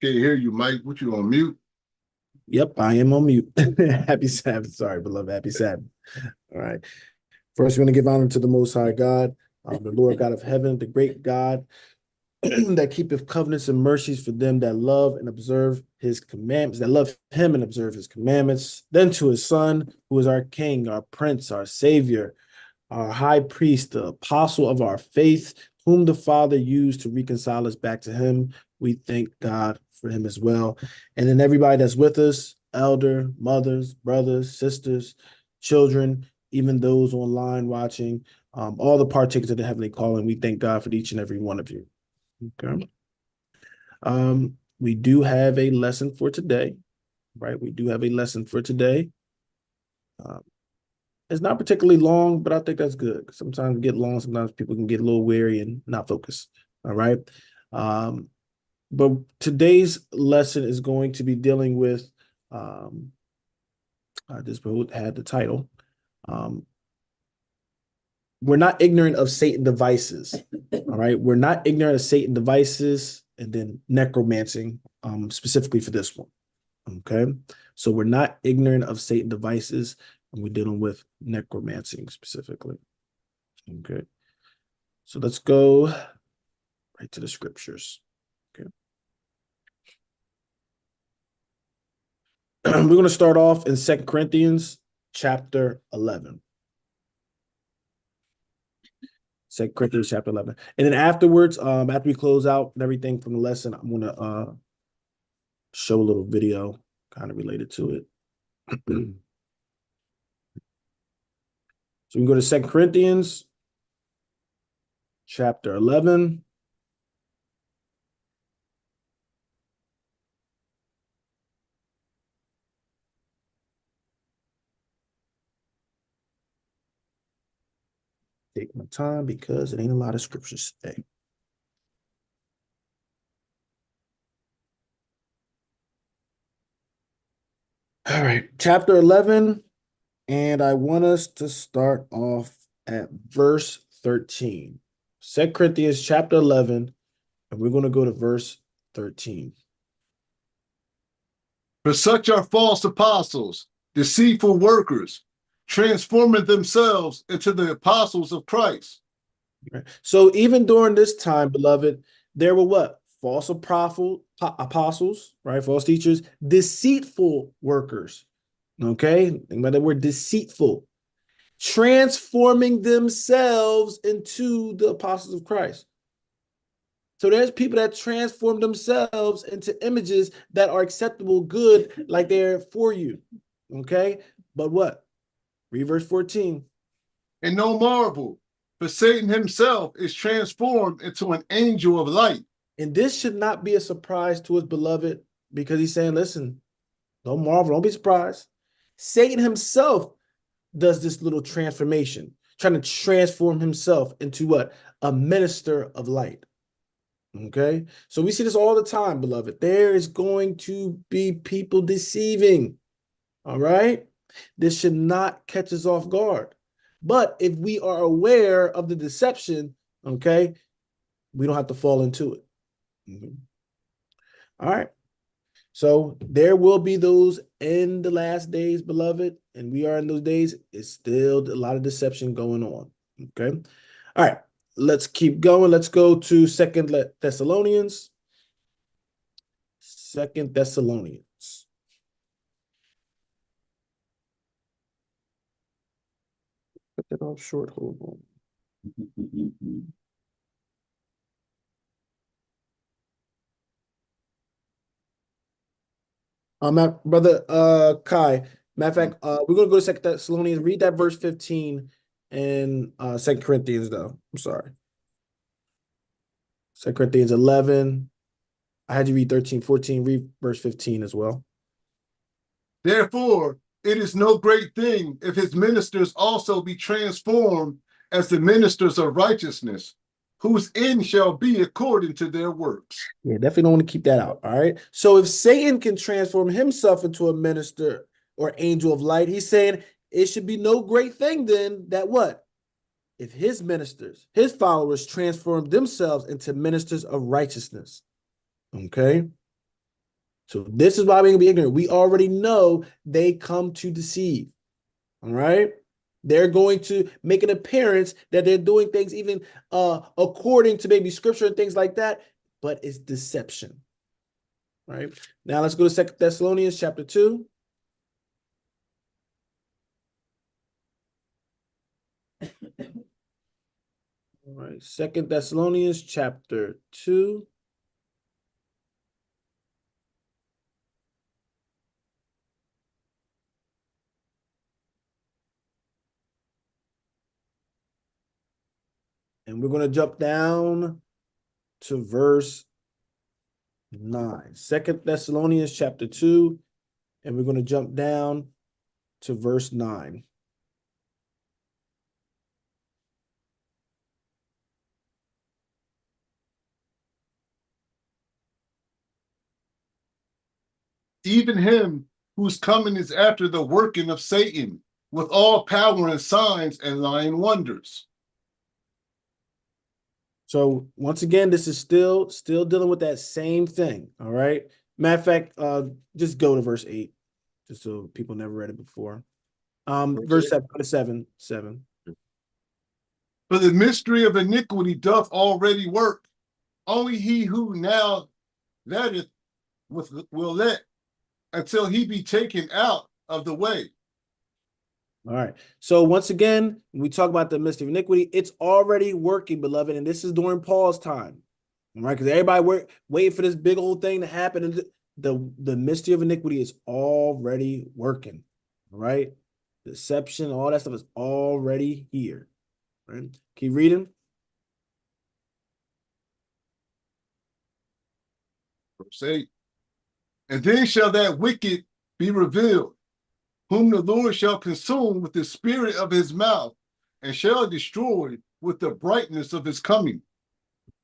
Can't hear you, Mike. What you on mute? Yep, I am on mute. Happy Sabbath. Sorry, beloved. Happy Sabbath. All right. First, we're going to give honor to the Most High God, the Lord God of heaven, the great God that keepeth covenants and mercies for them that love and observe his commandments, that love him and observe his commandments. Then to his Son, who is our King, our Prince, our Savior, our High Priest, the apostle of our faith, whom the Father used to reconcile us back to him. We thank God for him as well. And then everybody that's with us, elder, mothers, brothers, sisters, children, even those online watching, all the partakers of the heavenly calling, we thank God for each and every one of you. Okay. We do have a lesson for today, right? We do have a lesson for today. It's not particularly long, but I think that's good. Sometimes we get long, sometimes people can get a little weary and not focus. All right. But today's lesson is going to be dealing with I just had the title. We're not ignorant of Satan devices. All right. We're not ignorant of Satan devices and then necromancing, specifically for this one. Okay. So we're not ignorant of Satan devices, and we're dealing with necromancing specifically. Okay. So let's go right to the scriptures. Okay. We're going to start off in 2 Corinthians chapter 11. 2 Corinthians chapter 11. And then afterwards, after we close out and everything from the lesson, I'm going to show a little video kind of related to it. So we can go to 2 Corinthians chapter 11. Take my time because it ain't a lot of scriptures today. All right, chapter 11, and I want us to start off at verse 13. 2 Corinthians chapter 11, and we're going to go to verse 13. For such are false apostles, deceitful workers, transforming themselves into the apostles of Christ. Right. So even during this time, beloved, there were what? False apostles, right? False teachers, deceitful workers. Okay. Think about the word deceitful, transforming themselves into the apostles of Christ. So there's people that transform themselves into images that are acceptable, good, like they're for you. Okay. But what? Read verse 14. And no marvel, for Satan himself is transformed into an angel of light. And this should not be a surprise to his beloved, because he's saying, listen, don't marvel, don't be surprised. Satan himself does this little transformation, trying to transform himself into what? A minister of light. Okay. So we see this all the time, beloved. There is going to be people deceiving. All right. This should not catch us off guard. But if we are aware of the deception, okay, we don't have to fall into it. All right. So there will be those in the last days, beloved, and we are in those days. It's still a lot of deception going on. Okay. All right. Let's keep going. Let's go to Second Thessalonians. Second Thessalonians. Put that off short. Hold on. Brother Kai. Matter of fact, we're gonna go to Second Thessalonians. Read that verse 15 in 2 Corinthians, though. I'm sorry. 2 Corinthians 11. I had you read 13, 14. Read verse 15 as well. Therefore, it is no great thing if his ministers also be transformed as the ministers of righteousness, whose end shall be according to their works. Yeah, definitely don't want to keep that out. All right. So if Satan can transform himself into a minister or angel of light, he's saying it should be no great thing then that what? If his ministers, his followers transform themselves into ministers of righteousness. Okay. So this is why we can be ignorant. We already know they come to deceive. All right. They're going to make an appearance that they're doing things even according to maybe scripture and things like that, but it's deception. All right. Now let's go to 2 Thessalonians chapter 2. All right. 2 Thessalonians chapter 2. And we're going to jump down to verse 9. 2 Thessalonians chapter 2. And we're going to jump down to verse 9. Even him whose coming is after the working of Satan, with all power and signs and lying wonders. So once again, this is still dealing with that same thing. All right. Matter of fact, just go to verse 8, just so people never read it before. Verse 7. For the mystery of iniquity doth already work. Only he who now letteth will let until he be taken out of the way. All right. So once again, when we talk about the mystery of iniquity, it's already working, beloved, and this is during Paul's time. All right, because everybody waiting for this big old thing to happen, and the mystery of iniquity is already working. All right, deception, all that stuff is already here. All right, keep reading. Verse 8. And then shall that wicked be revealed, whom the Lord shall consume with the spirit of his mouth, and shall destroy with the brightness of his coming.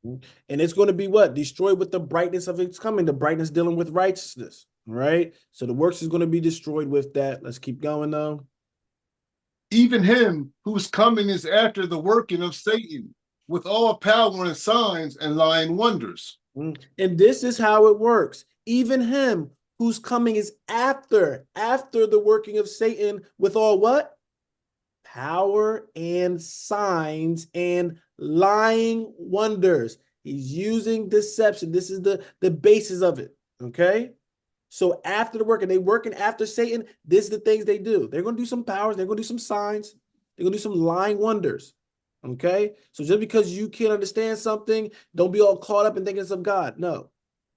And it's going to be what? Destroyed with the brightness of its coming, the brightness dealing with righteousness. All right. So the works is going to be destroyed with that. Let's keep going though. Even him whose coming is after the working of Satan, with all power and signs and lying wonders. And this is how it works. Even him whose coming is after the working of Satan, with all what? Power and signs and lying wonders. He's using deception. This is the basis of it. Okay. So after the work, and they working after Satan, this is the things they do. They're going to do some powers. They're going to do some signs. They're going to do some lying wonders. Okay. So just because you can't understand something, don't be all caught up in thinking it's of God. No.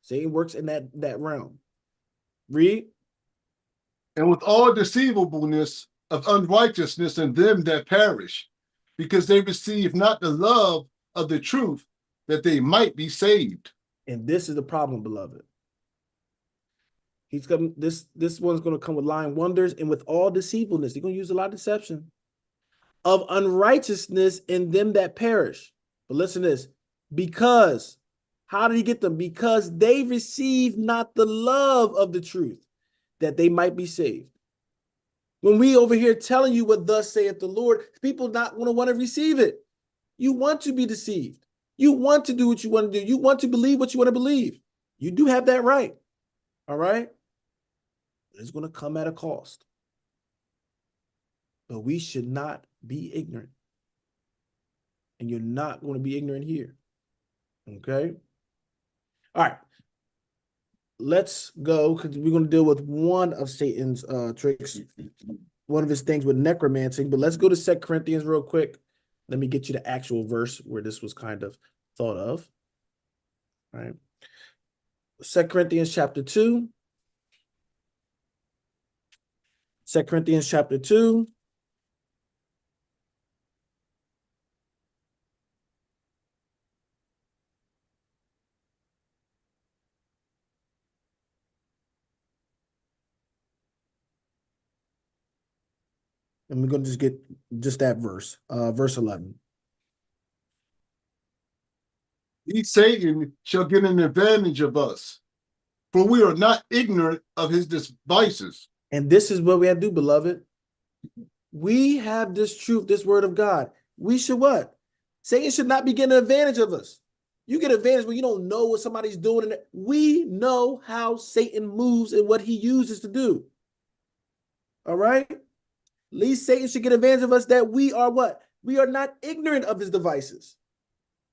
Satan works in that realm. Read. And with all deceivableness of unrighteousness in them that perish, because they receive not the love of the truth, that they might be saved. And this is the problem, beloved. He's coming. This one's going to come with lying wonders and with all deceivableness. They're going to use a lot of deception of unrighteousness in them that perish. But listen to this. Because, how did he get them? Because they receive not the love of the truth, that they might be saved. When we over here telling you what thus saith the Lord, people not going to want to receive it. You want to be deceived. You want to do what you want to do. You want to believe what you want to believe. You do have that right. All right? It's going to come at a cost. But we should not be ignorant. And you're not going to be ignorant here. Okay? All right. Let's go, because we're going to deal with one of Satan's tricks, one of his things with necromancy. But let's go to 2 Corinthians real quick. Let me get you the actual verse where this was kind of thought of. All right. 2 Corinthians chapter 2. 2 Corinthians chapter 2. And we're going to just get just that verse, verse 11. He, Satan, shall get an advantage of us, for we are not ignorant of his devices. And this is what we have to do, beloved. We have this truth, this word of God. We should what? Satan should not be getting an advantage of us. You get advantage when you don't know what somebody's doing. We know how Satan moves and what he uses to do. All right? At least Satan should get advantage of us that we are what? We are not ignorant of his devices.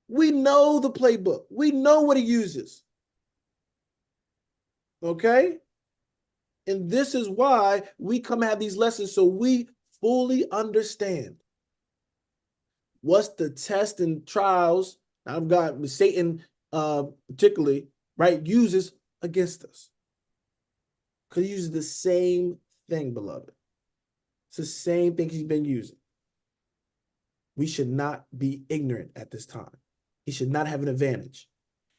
We know the playbook. We know what he uses. Okay? And this is why we come have these lessons so we fully understand what's the test and trials I've got Satan particularly, right, uses against us. Because he uses the same thing, beloved. It's the same thing he's been using. We should not be ignorant at this time. He should not have an advantage.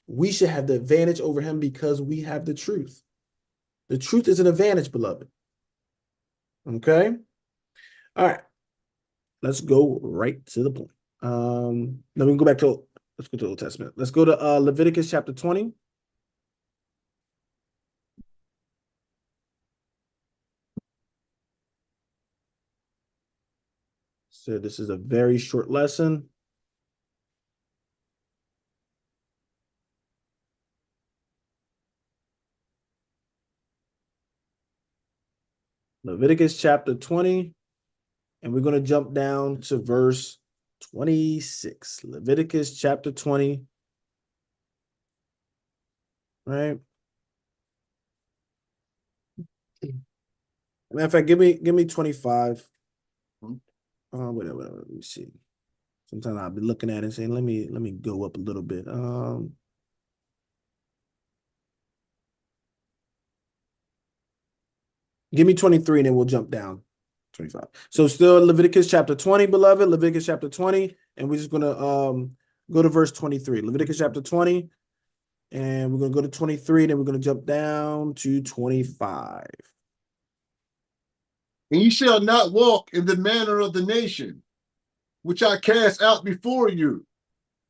We should have the advantage over him because we have the truth. The truth is an advantage, beloved. Okay? All right. Let's go right to the point. Then we can go back to, let's go to the Old Testament. Let's go to Leviticus chapter 20. So this is a very short lesson. Leviticus chapter 20, and we're going to jump down to verse 26. Leviticus chapter 20. Right? Matter of fact, give me 25. Whatever. Let me see. Sometimes I'll be looking at it and saying, let me go up a little bit. Give me 23 and then we'll jump down 25. So still Leviticus chapter 20, beloved. Leviticus chapter 20, and we're just gonna go to verse 23. Leviticus chapter 20, and we're gonna go to 23, and then we're gonna jump down to 25. And ye shall not walk in the manner of the nation, which I cast out before you.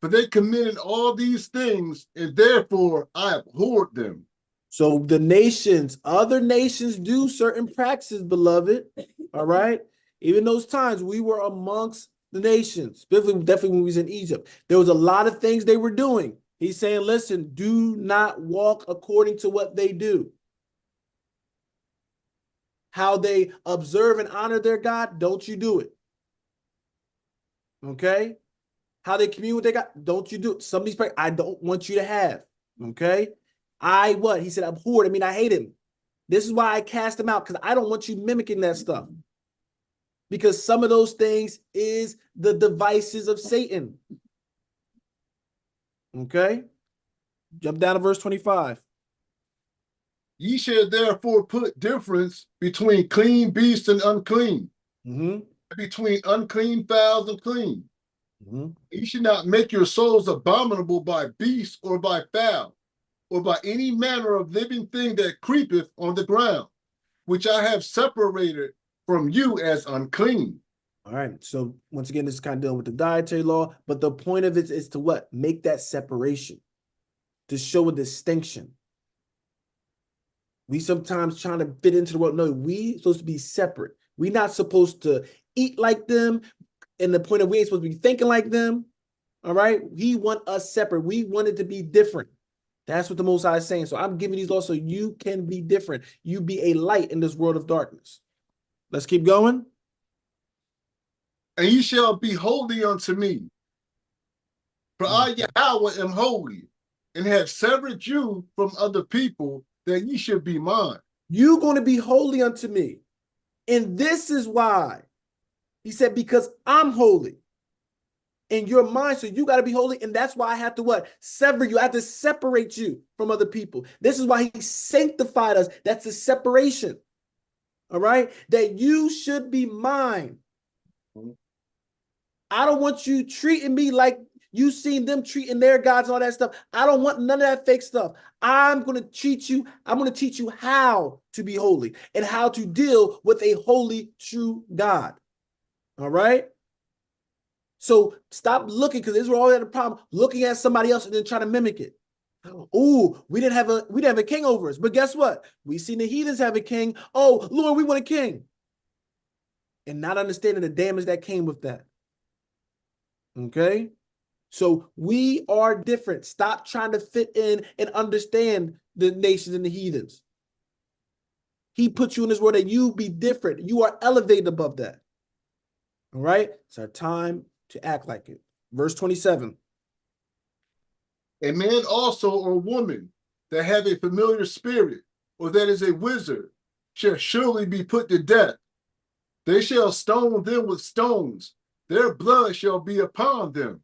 For they committed all these things, and therefore I abhorred them. So the nations, other nations do certain practices, beloved. All right. Even those times we were amongst the nations, definitely when we was in Egypt, there was a lot of things they were doing. He's saying, listen, do not walk according to what they do. How they observe and honor their God, don't you do it. Okay? How they commune with their God, don't you do it. Some of these practices I don't want you to have. Okay? He said, abhorred. I mean, I hate him. This is why I cast him out, because I don't want you mimicking that stuff. Because some of those things is the devices of Satan. Okay? Jump down to verse 25. Ye shall therefore put difference between clean beasts and unclean, between unclean fowls and clean. Ye should not make your souls abominable by beasts or by fowl, or by any manner of living thing that creepeth on the ground, which I have separated from you as unclean. All right. So once again, this is kind of dealing with the dietary law, but the point of it is to what? Make that separation, to show a distinction. We sometimes trying to fit into the world. No, we supposed to be separate. We're not supposed to eat like them. And the point of we ain't supposed to be thinking like them. All right. We want us separate. We want it to be different. That's what the Most High is saying. So I'm giving these laws so you can be different. You be a light in this world of darkness. Let's keep going. And ye shall be holy unto me. For I, Yahweh, am holy, and have severed you from other people, that ye should be mine. You're going to be holy unto me. And this is why. He said, because I'm holy. And you're mine, so you got to be holy. And that's why I have to what? Sever you. I have to separate you from other people. This is why he sanctified us. That's the separation. All right? That you should be mine. I don't want you treating me like you seen them treating their gods and all that stuff. I don't want none of that fake stuff. I'm going to teach you how to be holy and how to deal with a holy, true God. All right? So stop looking, because Israel always had a problem looking at somebody else and then trying to mimic it. Oh, we didn't have a king over us. But guess what? We seen the heathens have a king. Oh, Lord, we want a king. And not understanding the damage that came with that. Okay? So we are different. Stop trying to fit in and understand the nations and the heathens. He put you in this world that you be different. You are elevated above that. All right? It's our time to act like it. Verse 27. A man also or woman that have a familiar spirit, or that is a wizard, shall surely be put to death. They shall stone them with stones. Their blood shall be upon them.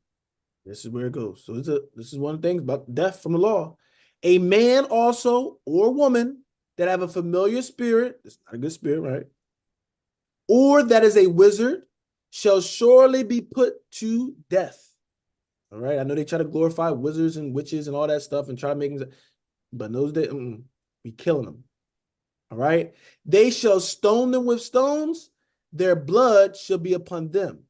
This is where it goes. So this is one of the things about death from the law. A man also or woman that have a familiar spirit, it's not a good spirit, right? Or that is a wizard shall surely be put to death. All right. I know they try to glorify wizards and witches and all that stuff and try to make them, but in those days, we killing them. All right. They shall stone them with stones. Their blood shall be upon them.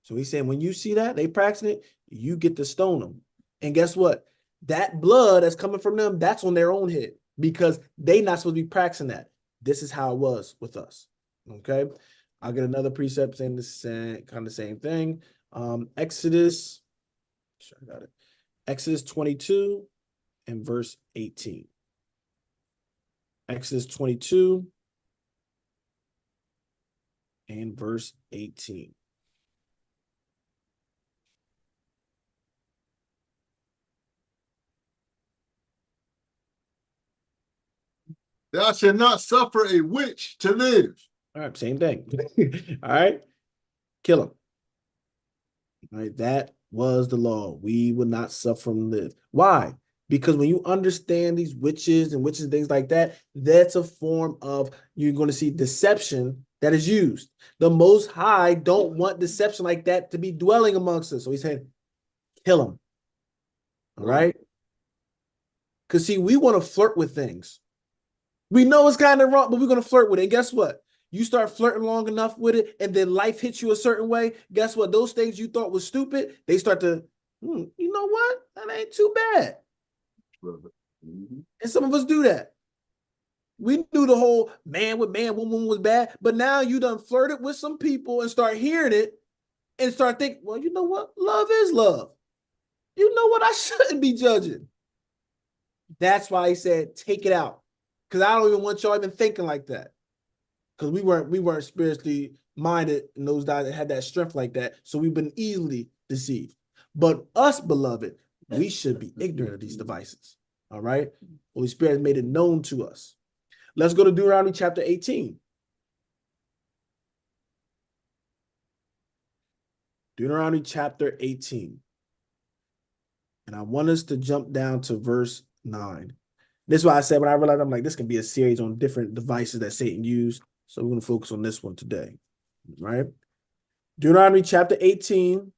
So he's saying when you see that, they practicing it, you get to stone them. And guess what? That blood that's coming from them, that's on their own head because they not supposed to be practicing that. This is how it was with us. Okay. I'll get another precept saying the same, kind of the same thing. Exodus, sure I got it. Exodus 22 and verse 18. Exodus 22 and verse 18. Thou shalt not suffer a witch to live. All right, same thing. All right, kill him. All right, that was the law. We would not suffer from live. Why? Because when you understand these witches and things like that, that's a form of, you're going to see deception that is used. The Most High don't want deception like that to be dwelling amongst us. So he said, kill him. All right? Because see, we want to flirt with things. We know it's kind of wrong, but we're going to flirt with it. And guess what? You start flirting long enough with it, and then life hits you a certain way. Guess what? Those things you thought was stupid, they start to, you know what? That ain't too bad. And some of us do that. We knew the whole man with man, woman was bad, but now you done flirted with some people and start hearing it and start thinking, well, you know what? Love is love. You know what? I shouldn't be judging. That's why he said, take it out. Because I don't even want y'all even thinking like that. Because we weren't spiritually minded in those guys that had that strength like that. So we've been easily deceived. But us, beloved, we should be ignorant of these devices. All right? Holy Spirit has made it known to us. Let's go to Deuteronomy chapter 18. Deuteronomy chapter 18. And I want us to jump down to verse 9. This is why I said when I realized, I'm like, this can be a series on different devices that Satan used. So we're going to focus on this one today. Right? Deuteronomy chapter 18.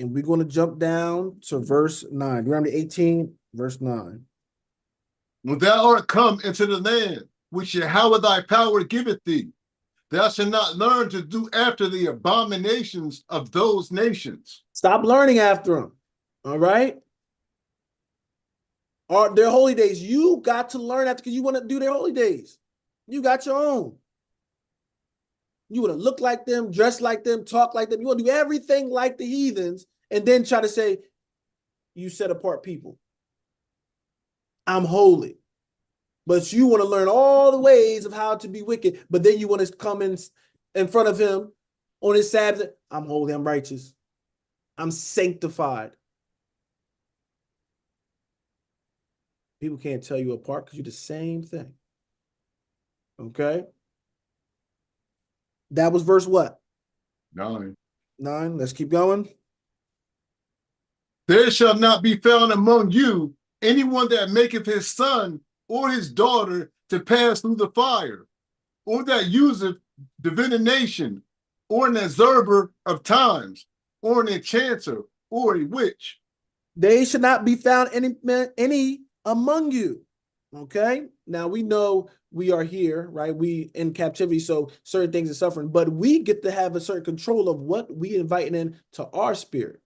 And we're going to jump down to verse 9. Deuteronomy 18, verse 9. When thou art come into the land which Yahweh thy power giveth thee, thou shalt not learn to do after the abominations of those nations. Stop learning after them. All right? Or their holy days. You got to learn after because you want to do their holy days. You got your own. You want to look like them, dress like them, talk like them. You want to do everything like the heathens and then try to say, you set apart people. I'm holy. But you want to learn all the ways of how to be wicked, but then you want to come in front of him on his Sabbath. I'm holy, I'm righteous. I'm sanctified. People can't tell you apart because you're the same thing. Okay? That was verse what? 9. 9. Let's keep going. There shall not be found among you anyone that maketh his son or his daughter to pass through the fire, or that useth divination, or an observer of times, or an enchanter, or a witch. They should not be found any among you. Okay? Now we know we are here, right? We in captivity, so certain things are suffering, but we get to have a certain control of what we inviting in to our spirit.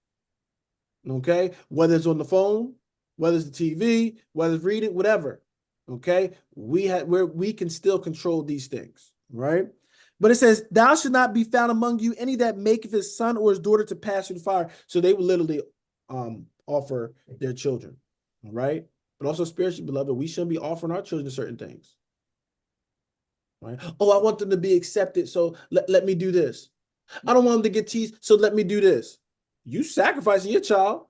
Okay? Whether it's on the phone, whether it's the TV, whether it's reading, whatever. Okay? We can still control these things, right? But it says, thou should not be found among you any that maketh his son or his daughter to pass through the fire. So they would literally offer their children. All right. But also spiritually, beloved, we shouldn't be offering our children certain things. Right? Oh, I want them to be accepted, so let me do this. I don't want them to get teased, so let me do this. You sacrificing your child.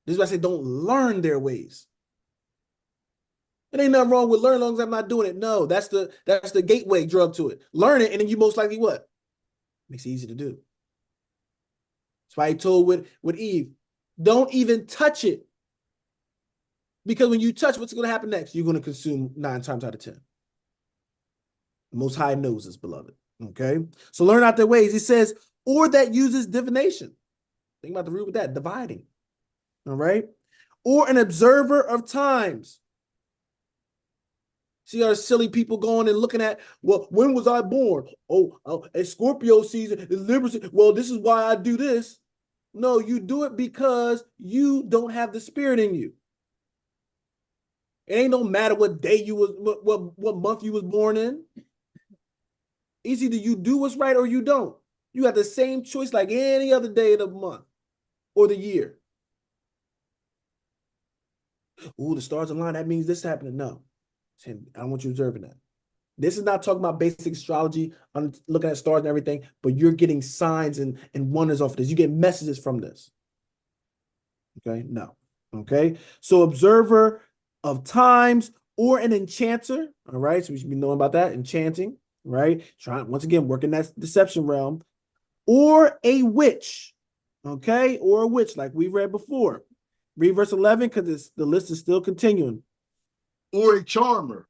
This is why I say don't learn their ways. It ain't nothing wrong with learning as long as I'm not doing it. No, that's the gateway drug to it. Learn it, and then you most likely what? Makes it easy to do. That's why he told with Eve, don't even touch it. Because when you touch, what's going to happen next? You're going to consume 9 times out of 10. The Most High knows this, beloved. Okay? So learn out their ways. He says, or that uses divination. Think about the root with that, dividing. All right? Or an observer of times. See our silly people going and looking at, well, when was I born? Oh, it's Scorpio season, it's Libra season. Well, this is why I do this. No, you do it because you don't have the spirit in you. It ain't no matter what day you was, what month you was born in. It's either you do what's right or you don't. You have the same choice like any other day of the month or the year. Oh, the stars align, that means this happening. No. I don't want you observing that. This is not talking about basic astrology, I'm looking at stars and everything, but you're getting signs and wonders off this. You get messages from this. Okay, no. Okay, so observer of times or an enchanter. All right, so we should be knowing about that, enchanting, right? Trying, once again, working that deception realm, or a witch. Okay, or a witch, like we read before. Read verse 11 because the list is still continuing. Or a charmer,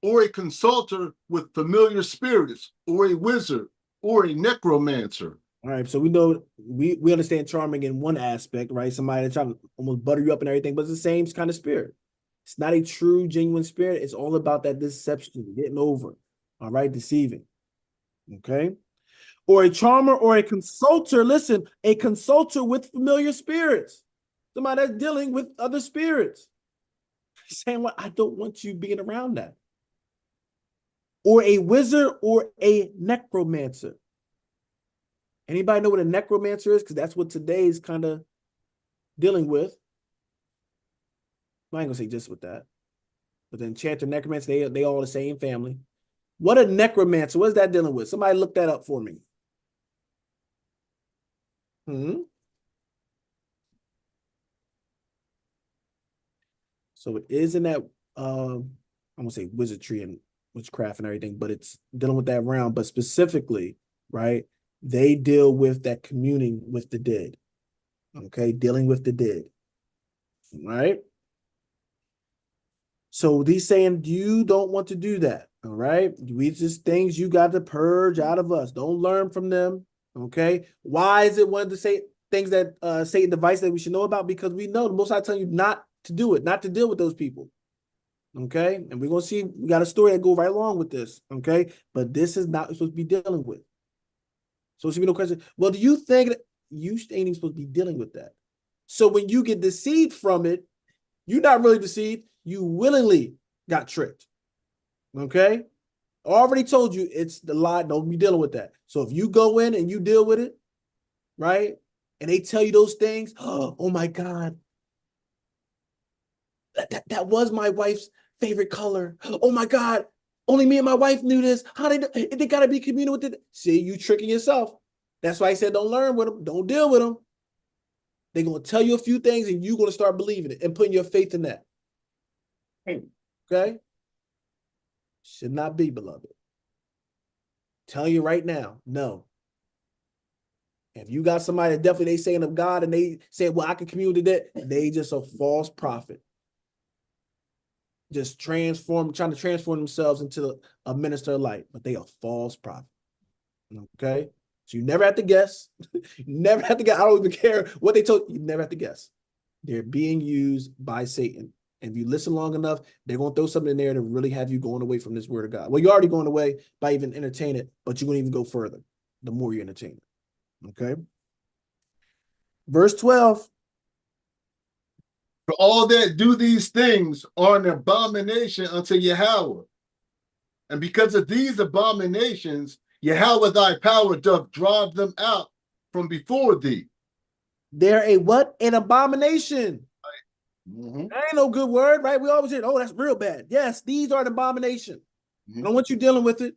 or a consulter with familiar spirits, or a wizard, or a necromancer. All right, so we know we understand charming in one aspect, right? Somebody that's trying to almost butter you up and everything, but it's the same kind of spirit. It's not a true, genuine spirit. It's all about that deception, getting over, all right, deceiving, okay? Or a charmer or a consulter, listen, a consulter with familiar spirits. Somebody that's dealing with other spirits. Saying, well, I don't want you being around that. Or a wizard or a necromancer. Anybody know what a necromancer is? Because that's what today is kind of dealing with. I ain't gonna say just with that. But the enchanter, necromancer, they all the same family. What a necromancer, what is that dealing with? Somebody look that up for me. So it is in that, I'm gonna say wizardry and witchcraft and everything, but it's dealing with that realm. But specifically, right, they deal with that communing with the dead. Okay, dealing with the dead. Right? So these saying you don't want to do that. All right. We just things you got to purge out of us. Don't learn from them. Okay. Why is it one of the say things that Satan device that we should know about? Because we know the Most High telling you not to do it, not to deal with those people. Okay. And we're gonna see we got a story that go right along with this. Okay. But this is not supposed to be dealing with. So it should be no question. Well, do you think that you ain't even supposed to be dealing with that? So when you get deceived from it, you're not really deceived. You willingly got tricked. Okay? I already told you it's the lie. Don't be dealing with that. So if you go in and you deal with it, right? And they tell you those things, oh my God. That was my wife's favorite color. Oh my God. Only me and my wife knew this. How they gotta be communing with it. See, you tricking yourself. That's why I said don't learn with them. Don't deal with them. They're gonna tell you a few things and you're gonna start believing it and putting your faith in that. Okay? Should not be, beloved. Telling you right now, no. If you got somebody that definitely they saying of God and they say, well, I can commune with that, they just a false prophet. Just trying to transform themselves into a minister of light, but they are false prophet. Okay? So you never have to guess. You never have to guess. I don't even care what they told you. You never have to guess. They're being used by Satan. And if you listen long enough, they're going to throw something in there to really have you going away from this word of God. Well, you're already going away by even entertaining it, but you're going to even go further the more you entertain it. Okay? Verse 12. For all that do these things are an abomination unto Yahweh. And because of these abominations, Yahweh thy power doth drive them out from before thee. They're a what? An abomination. Mm-hmm. That ain't no good word, right? We always hear, oh, that's real bad. Yes, these are an abomination. I don't want you dealing with it.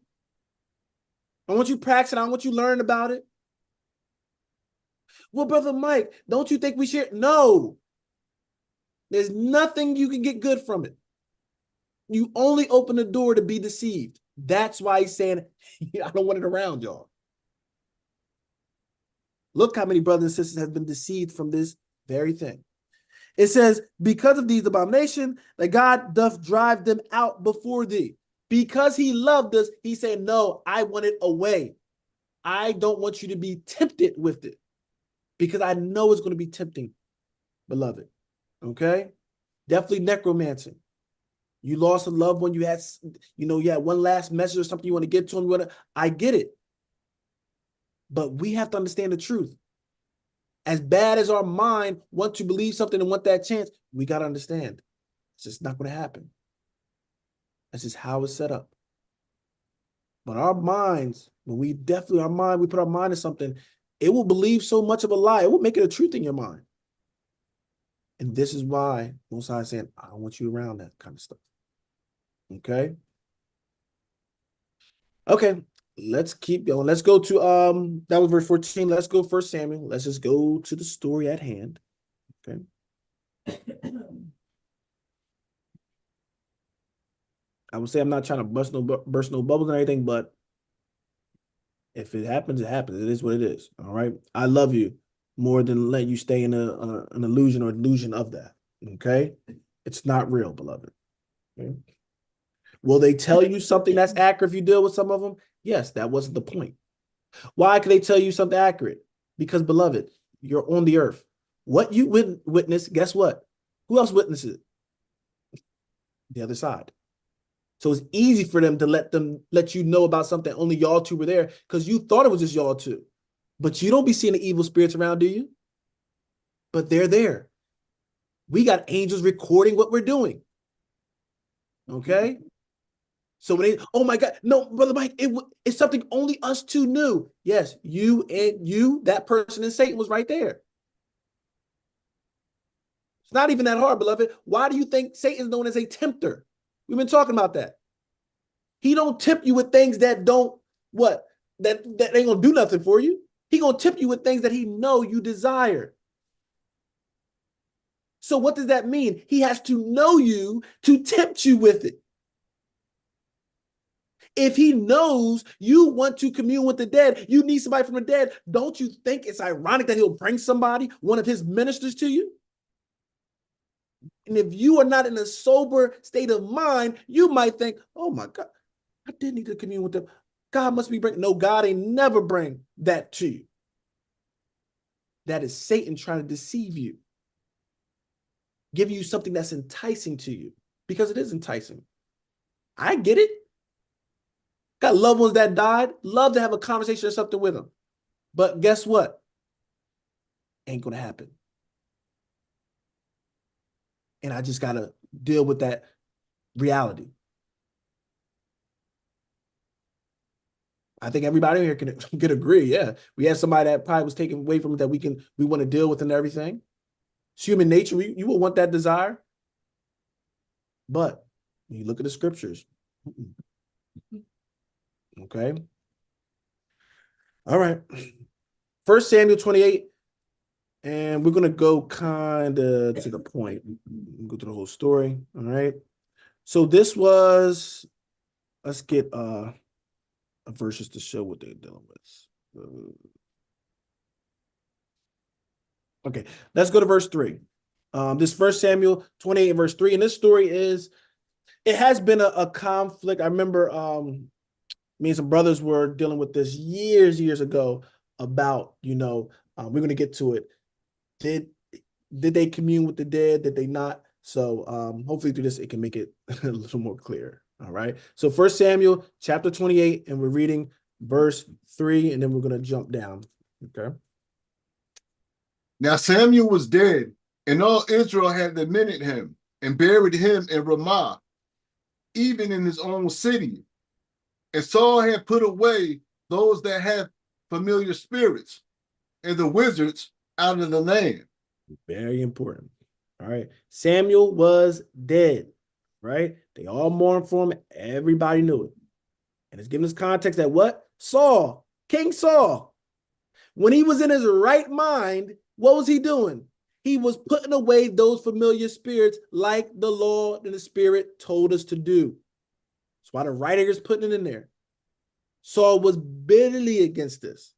I want you practicing. I want you learning about it. Well, Brother Mike, don't you think we should? No. There's nothing you can get good from it. You only open the door to be deceived. That's why he's saying, I don't want it around y'all. Look how many brothers and sisters have been deceived from this very thing. It says, because of these abominations, that God doth drive them out before thee. Because he loved us, he said, no, I want it away. I don't want you to be tempted with it because I know it's going to be tempting, beloved. Okay? Definitely necromancer. You lost a loved one. You had one last message or something you want to get to him. I get it. But we have to understand the truth. As bad as our mind wants to believe something and want that chance, we got to understand. It's just not going to happen. That's just how it's set up. But our minds, when we put our mind to something, it will believe so much of a lie. It will make it a truth in your mind. And this is why Most High is saying, I don't want you around that kind of stuff. Okay. Okay. Let's keep going. Let's go to that was verse 14. Let's go 1 Samuel. Let's just go to the story at hand. Okay. I would say I'm not trying to burst no bubbles or anything, but if it happens, it happens. It is what it is. All right. I love you more than let you stay in an illusion or delusion of that. Okay. It's not real, beloved. Okay? Will they tell you something that's accurate if you deal with some of them? Yes, that wasn't the point. Why could they tell you something accurate? Because, beloved, you're on the earth. What you witness, guess what? Who else witnesses it? The other side. So it's easy for them to let you know about something only y'all two were there because you thought it was just y'all two. But you don't be seeing the evil spirits around, do you? But they're there. We got angels recording what we're doing. Okay? So when oh my God, no, Brother Mike, it's something only us two knew. Yes, that person and Satan was right there. It's not even that hard, beloved. Why do you think Satan's known as a tempter? We've been talking about that. He don't tempt you with things that that ain't gonna do nothing for you. He gonna tempt you with things that he know you desire. So what does that mean? He has to know you to tempt you with it. If he knows you want to commune with the dead, you need somebody from the dead, don't you think it's ironic that he'll bring somebody, one of his ministers to you? And if you are not in a sober state of mind, you might think, oh my God, I did need to commune with them. God must be bringing. No, God ain't never bring that to you. That is Satan trying to deceive you. Give you something that's enticing to you because it is enticing. I get it. Got loved ones that died. Love to have a conversation or something with them. But guess what? Ain't going to happen. And I just got to deal with that reality. I think everybody here can agree. Yeah. We had somebody that probably was taken away from it that we want to deal with and everything. It's human nature. You will want that desire. But when you look at the scriptures, okay. All right. 1 Samuel 28. And we're going to go kind of to the point. We'll go through the whole story. All right. So this was, let's get verses to show what they're dealing with. Okay. Let's go to verse 3. This 1 Samuel 28 and verse 3. And this story it has been a conflict. I remember me and some brothers were dealing with this years ago about, we're going to get to it. Did they commune with the dead? Did they not? So hopefully through this, it can make it a little more clear. All right. So 1 Samuel chapter 28, and we're reading verse 3, and then we're going to jump down. Okay. Now Samuel was dead, and all Israel had lamented him and buried him in Ramah, even in his own city. And Saul had put away those that had familiar spirits and the wizards out of the land. Very important. All right. Samuel was dead, right? They all mourned for him. Everybody knew it. And it's giving us context that what? Saul, King Saul, when he was in his right mind, what was he doing? He was putting away those familiar spirits like the Lord and the Spirit told us to do. That's why the writer is putting it in there. Saul was bitterly against this.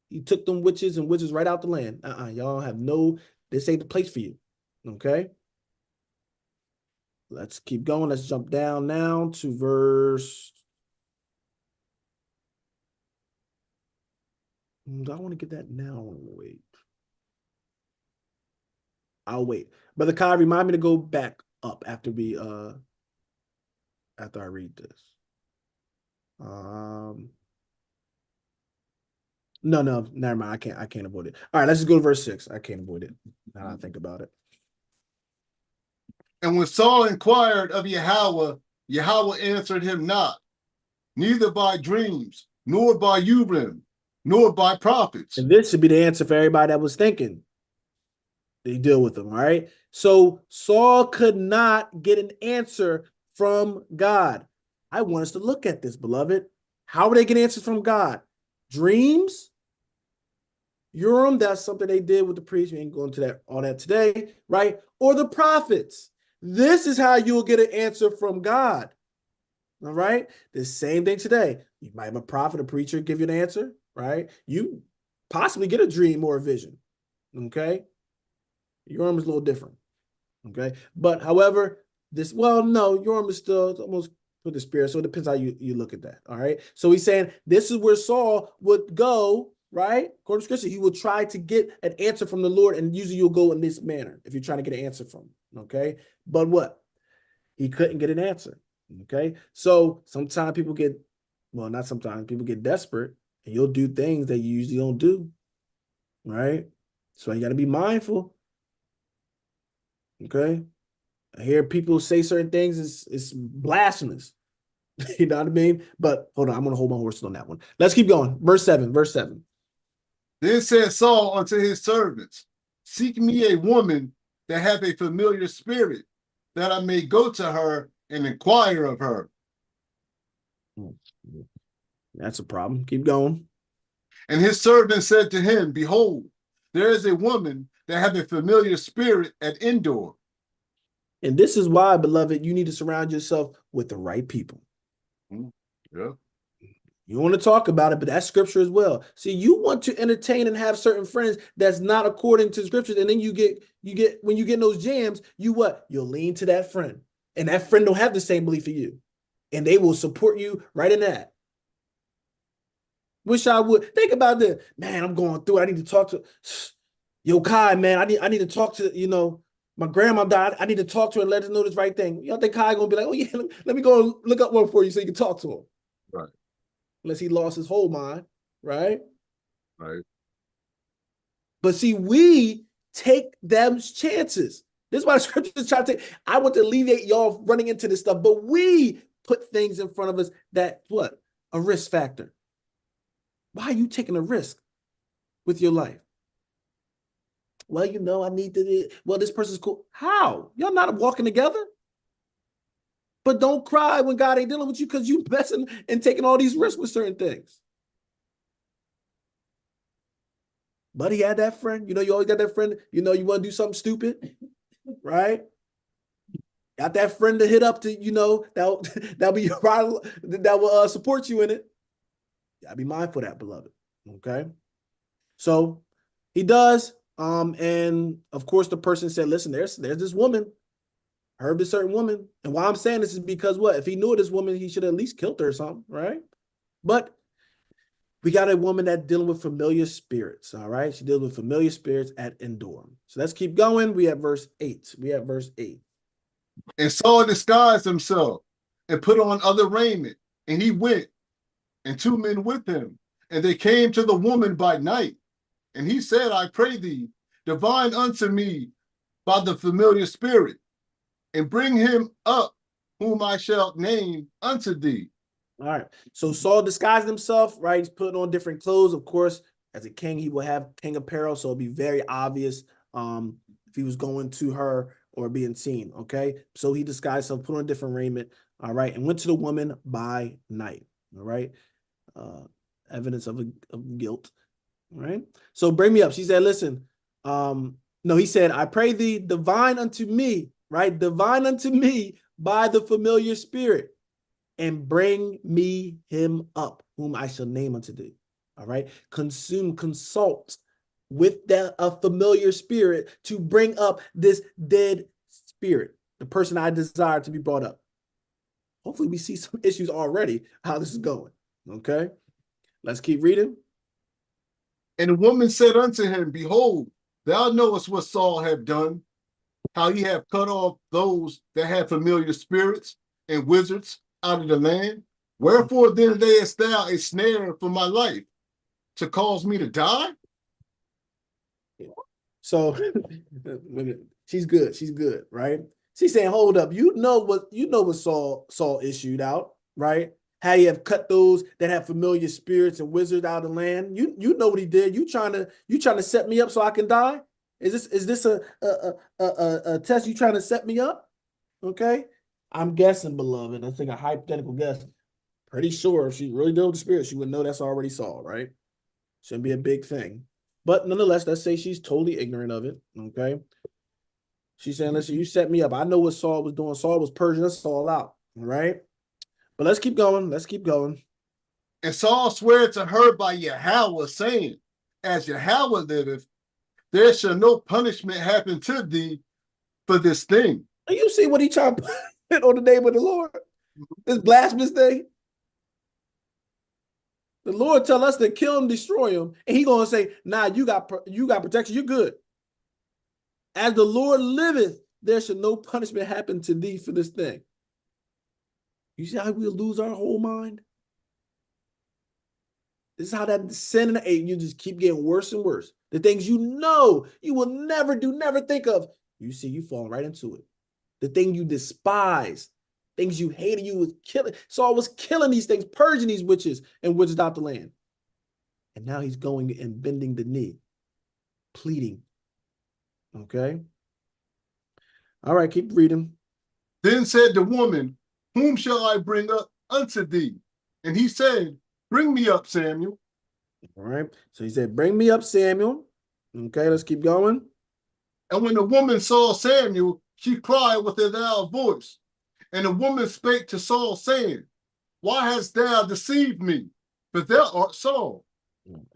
He took them witches and wizards right out the land. Y'all have no, this ain't the place for you. Okay. Let's keep going. Let's jump down now to verse. Do I want to get that now? Wait. I'll wait. Brother Kai, remind me to go back up after I read this. No, never mind. I can't avoid it. All right, let's just go to verse 6. I can't avoid it. Now that I think about it. And when Saul inquired of Yahweh, Yahweh answered him not, neither by dreams, nor by Urim, nor by prophets. And this should be the answer for everybody that was thinking they deal with them, all right? So Saul could not get an answer from God. I want us to look at this, beloved. How would they get answers from God? Dreams? Urim, that's something they did with the priests. We ain't going to all that today, right? Or the prophets. This is how you'll get an answer from God. All right? The same thing today. You might have a prophet, a preacher give you an answer, right? You possibly get a dream or a vision. Okay? Urim is a little different. Okay. But however, Urim is still almost with the spirit. So it depends how you look at that. All right. So he's saying this is where Saul would go, right? According to scripture, he will try to get an answer from the Lord, and usually you'll go in this manner if you're trying to get an answer from him. Okay. But what? He couldn't get an answer. Okay. So sometimes people get, not sometimes, people get desperate and you'll do things that you usually don't do. Right. So you got to be mindful. Okay. I hear people say certain things, it's blasphemous. You know what I mean? But hold on, I'm going to hold my horses on that one. Let's keep going. Verse 7. Then said Saul unto his servants, seek me a woman that hath a familiar spirit, that I may go to her and inquire of her. That's a problem. Keep going. And his servant said to him, behold, there is a woman that hath a familiar spirit at Endor. And this is why, beloved, you need to surround yourself with the right people. Yeah. You want to talk about it, but that's scripture as well. See, you want to entertain and have certain friends that's not according to scripture, and then you get when you get in those jams, you'll lean to that friend, and that friend don't have the same belief as you, and they will support you right in that. Wish I would think about this, man. I'm going through it. I need to talk to Kai, man. I need to talk to my grandma died. I need to talk to her and let her know this right thing. You don't think Kai gonna be like, oh yeah, let me go look up one for you so you can talk to him. Right. Unless he lost his whole mind, right? Right. But see, we take them chances. This is why the scripture is trying to take. I want to alleviate y'all running into this stuff, but we put things in front of us that a risk factor. Why are you taking a risk with your life? Well, I need to. Well, this person's cool. How? Y'all not walking together? But don't cry when God ain't dealing with you because you messing and taking all these risks with certain things. Buddy had that friend. You always got that friend. You want to do something stupid, right? Got that friend to hit up to, that'll be your rival, that will support you in it. You gotta be mindful of that, beloved. Okay. So he does. And of course, the person said, listen, there's this woman. Heard this certain woman. And why I'm saying this is because if he knew this woman, he should have at least killed her or something, right? But we got a woman that's dealing with familiar spirits, all right? She deals with familiar spirits at Endor. So let's keep going. We have verse 8. And Saul disguised himself and put on other raiment, and he went, and 2 men with him. And they came to the woman by night. And he said, I pray thee, divine unto me by the familiar spirit, and bring him up whom I shall name unto thee. All right. So Saul disguised himself, right? He's putting on different clothes. Of course, as a king, he will have king apparel. So it'll be very obvious if he was going to her or being seen. Okay. So he disguised himself, put on different raiment. All right. And went to the woman by night. All right. Evidence of guilt. All right. So bring me up. She said, listen, no, he said, I pray thee, divine unto me, right? Divine unto me by the familiar spirit, and bring me him up, whom I shall name unto thee. All right. Consult with a familiar spirit to bring up this dead spirit, the person I desire to be brought up. Hopefully we see some issues already, how this is going. Okay. Let's keep reading. And the woman said unto him, Behold, thou knowest what Saul have done, how he have cut off those that have familiar spirits and wizards out of the land. Wherefore then layest thou a snare for my life, to cause me to die? So she's good. She's good, right? She's saying, hold up, you know what Saul issued out, right? How you have cut those that have familiar spirits and wizards out of the land. You know what he did. You trying to set me up so I can die? Is this a test you trying to set me up? Okay. I'm guessing, beloved. I think a hypothetical guess. Pretty sure if she really dealt with the spirit, she would know that's already Saul, right? Shouldn't be a big thing. But nonetheless, let's say she's totally ignorant of it. Okay. She's saying, listen, you set me up. I know what Saul was doing. Saul was purging us all out. All right. But let's keep going. Let's keep going. And Saul sware to her by Yahweh, saying, As Yahweh liveth, there shall no punishment happen to thee for this thing. And you see what he tried to put on the name of the Lord? This blasphemous thing. The Lord tell us to kill him, destroy him, and he gonna say, nah, you got protection, you're good. As the Lord liveth, there shall no punishment happen to thee for this thing. You see how we'll lose our whole mind? This is how that sin and you just keep getting worse and worse. The things you know you will never do, never think of, you see you falling right into it. The thing you despise, things you hated, you was killing. Saul was killing these things, purging these witches and wizards out the land. And now he's going and bending the knee, pleading. Okay. All right, keep reading. Then said the woman, Whom shall I bring up unto thee? And he said, Bring me up, Samuel. All right. So he said, Bring me up, Samuel. Okay, let's keep going. And when the woman saw Samuel, she cried with a loud voice. And the woman spake to Saul, saying, Why hast thou deceived me? For thou art Saul.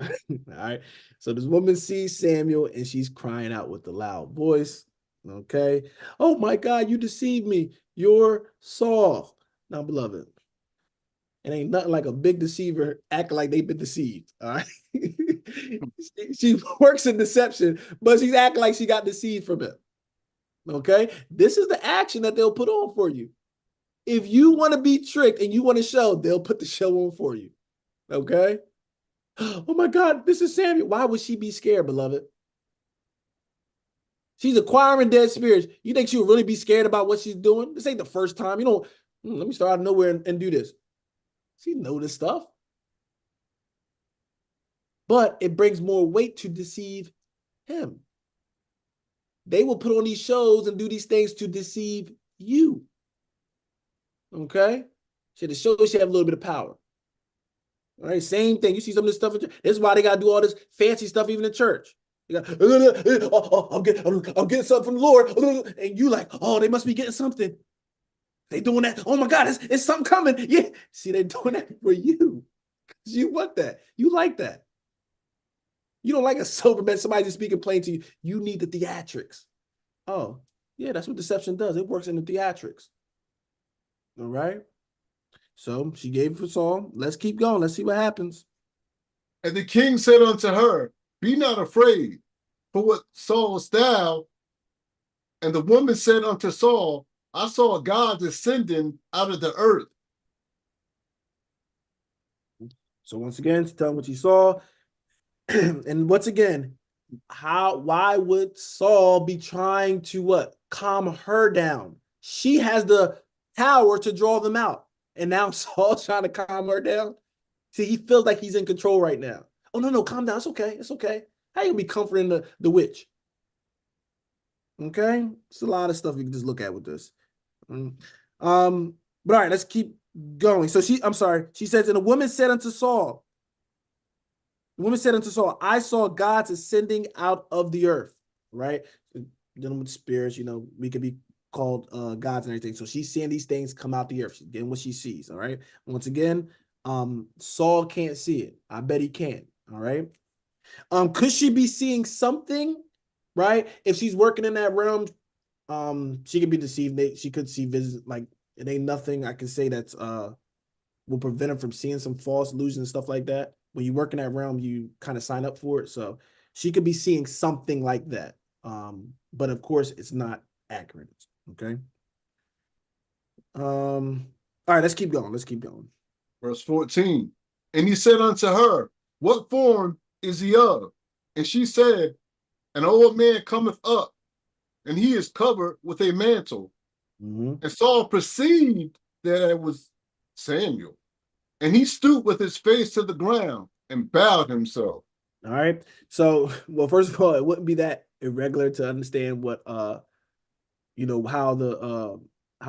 All right. So this woman sees Samuel and she's crying out with a loud voice. Okay. Oh my God, you deceived me. You're Saul. Now, beloved, it ain't nothing like a big deceiver acting like they've been deceived. All right. she works in deception, but she's acting like she got deceived from him. Okay. This is the action that they'll put on for you. If you want to be tricked and you want to show, they'll put the show on for you. Okay. Oh my God, this is Samuel. Why would she be scared, beloved? She's acquiring dead spirits. You think she would really be scared about what she's doing? This ain't the first time. You know, let me start out of nowhere and do this. She knows this stuff. But it brings more weight to deceive him. They will put on these shows and do these things to deceive you. Okay? So to show she have a little bit of power. All right, same thing. You see some of this stuff. This is why they got to do all this fancy stuff even in church. You got, I'm getting something from the Lord. And you like, oh, they must be getting something. They doing that. Oh my God, it's something coming. Yeah. See, they're doing that for you. You want that. You like that. You don't like a sober man, somebody just speaking plain to you. You need the theatrics. Oh, yeah, that's what deception does. It works in the theatrics. All right. So she gave it for Saul. Let's keep going. Let's see what happens. And the king said unto her, Be not afraid, for what sawest thou? And the woman said unto Saul, I saw God descending out of the earth. So once again, tell him what you saw. And once again, why would Saul be trying to what? Calm her down. She has the power to draw them out. And now Saul's trying to calm her down. See, he feels like he's in control right now. Oh, no, calm down. It's okay. It's okay. How you gonna be comforting the witch? Okay. It's a lot of stuff you can just look at with this. But all right, let's keep going. So she says, and the woman said unto Saul, I saw gods ascending out of the earth, right? Dealing with spirits, we could be called gods and everything. So she's seeing these things come out the earth. She's getting what she sees, all right? Once again, Saul can't see it. I bet he can, all right? Could she be seeing something, right? If she's working in that realm, she could be deceived. She could see visions, like it ain't nothing I can say that's will prevent her from seeing some false illusions and stuff like that. When you work in that realm, you kind of sign up for it. So she could be seeing something like that. But of course, it's not accurate. Okay. All right, let's keep going. Verse 14. And he said unto her, what form is he of? And she said, an old man cometh up, and he is covered with a mantle. And Saul perceived that it was Samuel. And he stooped with his face to the ground and bowed himself. All right. So, well, first of all, it wouldn't be that irregular to understand what how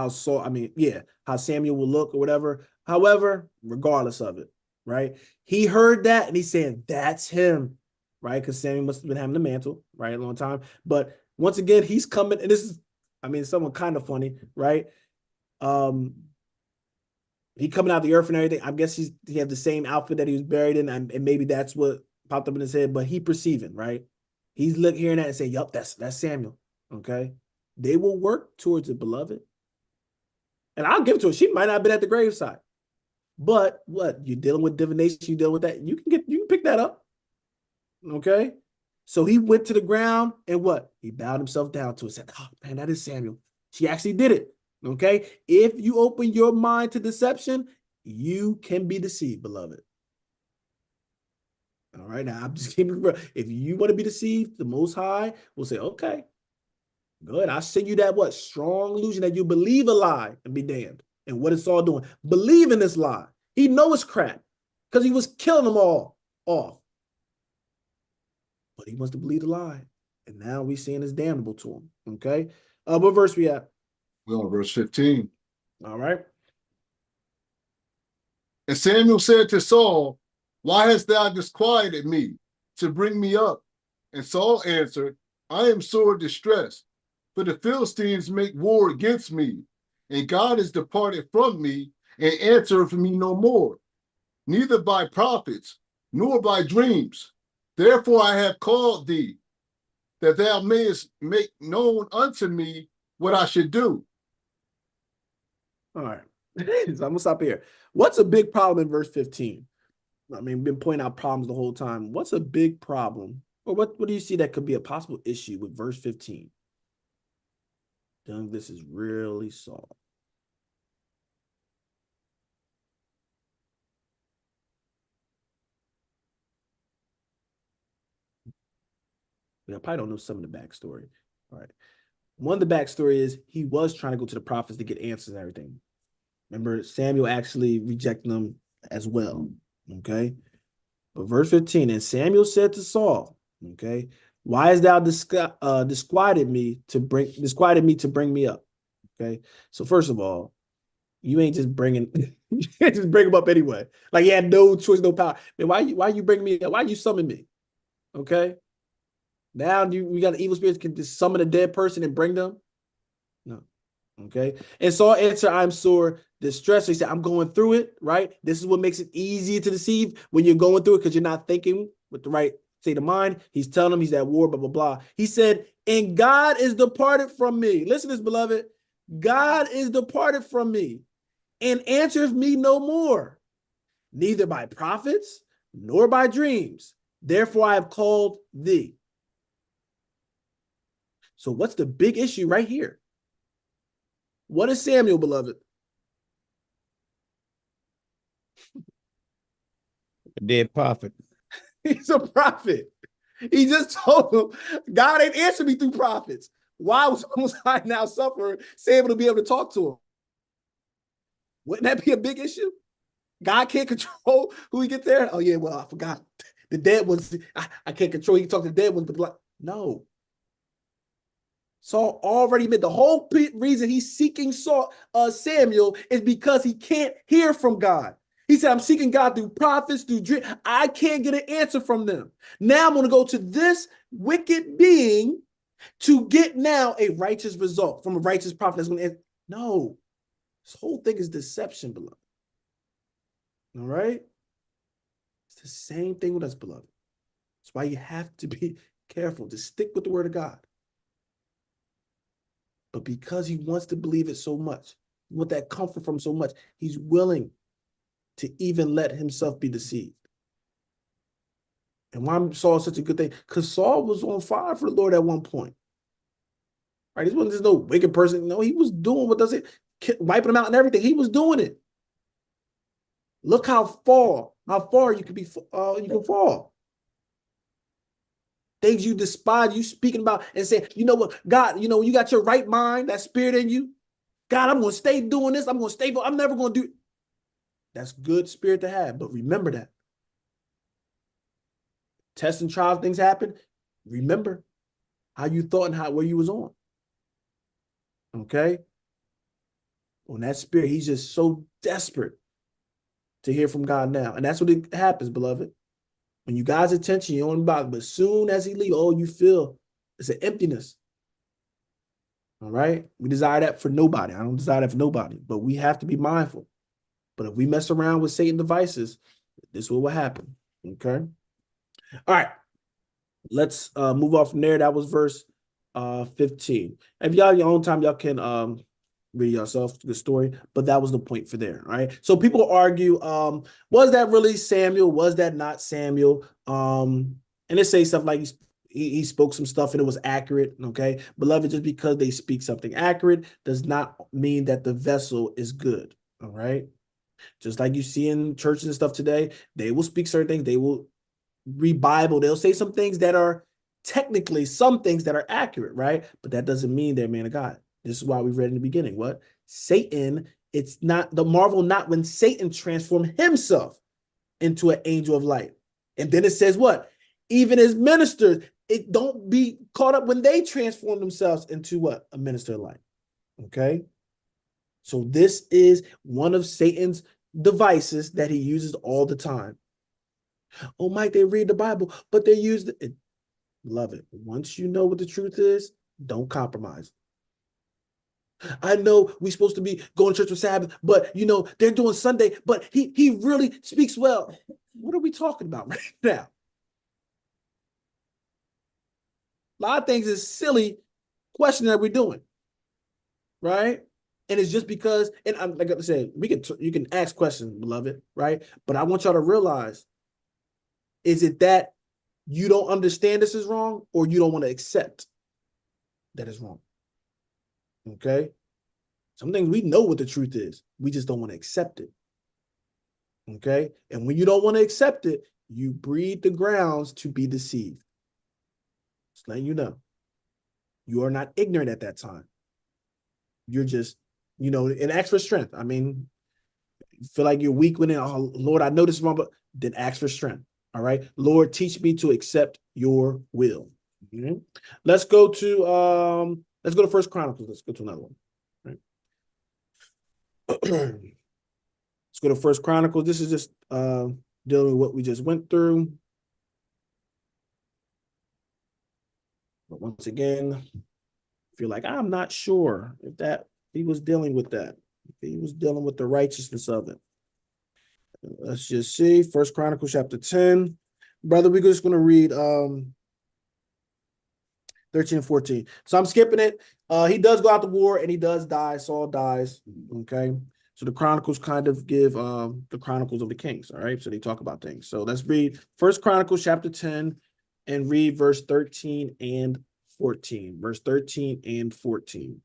Samuel will look or whatever. However, regardless of it, right? He heard that and he said, that's him, right? Because Samuel must have been having the mantle, right, a long time. But once again, he's coming, and this is, somewhat kind of funny, right? He coming out the earth and everything. I guess he had the same outfit that he was buried in, and maybe that's what popped up in his head, but he perceiving, right? He's hearing that and saying, yup, that's Samuel, okay? They will work towards it, beloved. And I'll give it to her. She might not have been at the graveside. But what? You're dealing with divination, you're dealing with that. You can pick that up. Okay? So he went to the ground and what? He bowed himself down to it. Said, oh man, that is Samuel. She actually did it. Okay? If you open your mind to deception, you can be deceived, beloved. All right, now I'm just keeping it real. If you want to be deceived, the Most High will say, okay, good. I'll send you that what? Strong illusion that you believe a lie and be damned. And what it's all doing? Believe in this lie. He knows it's crap because he was killing them all off. But he wants to believe the lie. And now we're seeing it's damnable to him. Okay? What verse we at? We're on verse 15. All right. And Samuel said to Saul, why hast thou disquieted me to bring me up? And Saul answered, I am sore distressed, for the Philistines make war against me, and God is departed from me, and answereth me no more, neither by prophets, nor by dreams. Therefore I have called thee, that thou mayest make known unto me what I should do. All right. So I'm going to stop here. What's a big problem in verse 15? We've been pointing out problems the whole time. What's a big problem? Or what do you see that could be a possible issue with verse 15? This is really Saul. I probably don't know some of the backstory. All right. One of the backstory is he was trying to go to the prophets to get answers and everything. Remember, Samuel actually rejected them as well. Okay. But verse 15, and Samuel said to Saul, okay, why hast thou disquieted me to bring me up? Okay. So first of all, you ain't just bringing, you can't just bring him up anyway. Like he had no choice, no power. Man, why you bring me up? Why you summon me? Okay. Now we got an evil spirit can just summon a dead person and bring them? No. Okay. And Saul answered, I'm sore distressed. So he said, I'm going through it, right? This is what makes it easier to deceive when you're going through it because you're not thinking with the right state of mind. He's telling him he's at war, blah, blah, blah. He said, and God is departed from me. Listen to this, beloved. God is departed from me and answereth me no more, neither by prophets nor by dreams. Therefore I have called thee. So what's the big issue right here? What is Samuel, beloved? A dead prophet. He's a prophet. He just told him, God ain't answered me through prophets. Why was I now suffering, Samuel to be able to talk to him? Wouldn't that be a big issue? God can't control who he gets there. Oh yeah, well, I forgot. The dead ones, I can't control. He can talk to the dead ones, but like, no. Saul already made the whole reason he's seeking Samuel is because he can't hear from God. He said, I'm seeking God through prophets, through dreams. I can't get an answer from them. Now I'm going to go to this wicked being to get now a righteous result from a righteous prophet that's going to answer. No, this whole thing is deception, beloved. All right? It's the same thing with us, beloved. That's why you have to be careful to stick with the word of God. But because he wants to believe it so much, want that comfort from so much, he's willing to even let himself be deceived. And why Saul is such a good thing? Because Saul was on fire for the Lord at one point. Right? He wasn't just no wicked person. No, he was doing what does it, wiping them out and everything. He was doing it. Look how far you can be. You can fall. Things you despise, you speaking about and saying, you know what, God, you know, you got your right mind, that spirit in you. God, I'm going to stay doing this. I'm going to stay. I'm never going to do. That's good spirit to have. But remember that. Tests and trials, things happen. Remember how you thought and where you was on. Okay? On that spirit, he's just so desperate to hear from God now. And that's what it happens, beloved. When you God's attention, you're on box. But as soon as he leaves, you feel it's an emptiness. All right? We desire that for nobody. I don't desire that for nobody. But we have to be mindful. But if we mess around with Satan's devices, this is what will happen. Okay? All right. Let's move on from there. That was verse 15. If y'all have your own time, y'all can read yourself the story, but that was the point for there. All right. So people argue, was that really Samuel? Was that not Samuel? And they say stuff like he spoke some stuff and it was accurate. Okay. Beloved, just because they speak something accurate does not mean that the vessel is good. All right. Just like you see in churches and stuff today, they will speak certain things. They will read Bible. They'll say some things that are technically some things that are accurate, right? But that doesn't mean they're man of God. This is why we read in the beginning. What? Satan, it's not the marvel, not when Satan transformed himself into an angel of light. And then it says what? Even as ministers, it don't be caught up when they transform themselves into what? A minister of light. Okay? So this is one of Satan's devices that he uses all the time. Oh, Mike, they read the Bible, but they use it. Love it. Once you know what the truth is, don't compromise. I know we're supposed to be going to church on Sabbath, but you know, they're doing Sunday, but he really speaks well. What are we talking about right now? A lot of things is silly question that we're doing. Right? And it's just because, and I'm like I said, you can ask questions, beloved, right? But I want y'all to realize, is it that you don't understand this is wrong, or you don't want to accept that is wrong? Okay? Some things we know what the truth is. We just don't want to accept it. Okay? And when you don't want to accept it, you breed the grounds to be deceived. Just letting you know. You are not ignorant at that time. You're just, you know, and ask for strength. I mean, feel like you're weak when oh, Lord, I know this is wrong, but then ask for strength. All right. Lord, teach me to accept your will. Mm-hmm. Let's go to 1 Chronicles. Let's go to another one. Right. Let's go to 1 Chronicles. This is just dealing with what we just went through. But once again, feel like I'm not sure if he was dealing with that. If he was dealing with the righteousness of it. Let's just see. 1 Chronicles chapter 10. Brother, we're just going to read 13 and 14. So I'm skipping it. He does go out to war and he does die. Saul dies. Okay. So the Chronicles kind of give the Chronicles of the Kings. All right. So they talk about things. So let's read 1 Chronicles chapter 10 and read verse 13 and 14. Verse 13 and 14.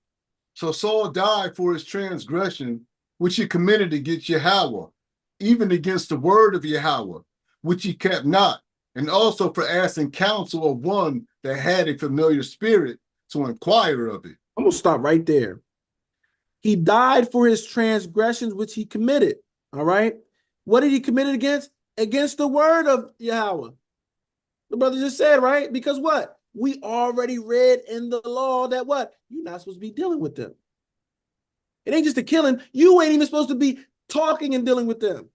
So Saul died for his transgression, which he committed against Yahweh, even against the word of Yahweh, which he kept not, and also for asking counsel of one that had a familiar spirit to inquire of it. I'm going to stop right there. He died for his transgressions, which he committed. All right. What did he commit it against? Against the word of Yahweh. The brother just said, right? Because what? We already read in the law that what? You're not supposed to be dealing with them. It ain't just a killing. You ain't even supposed to be talking and dealing with them.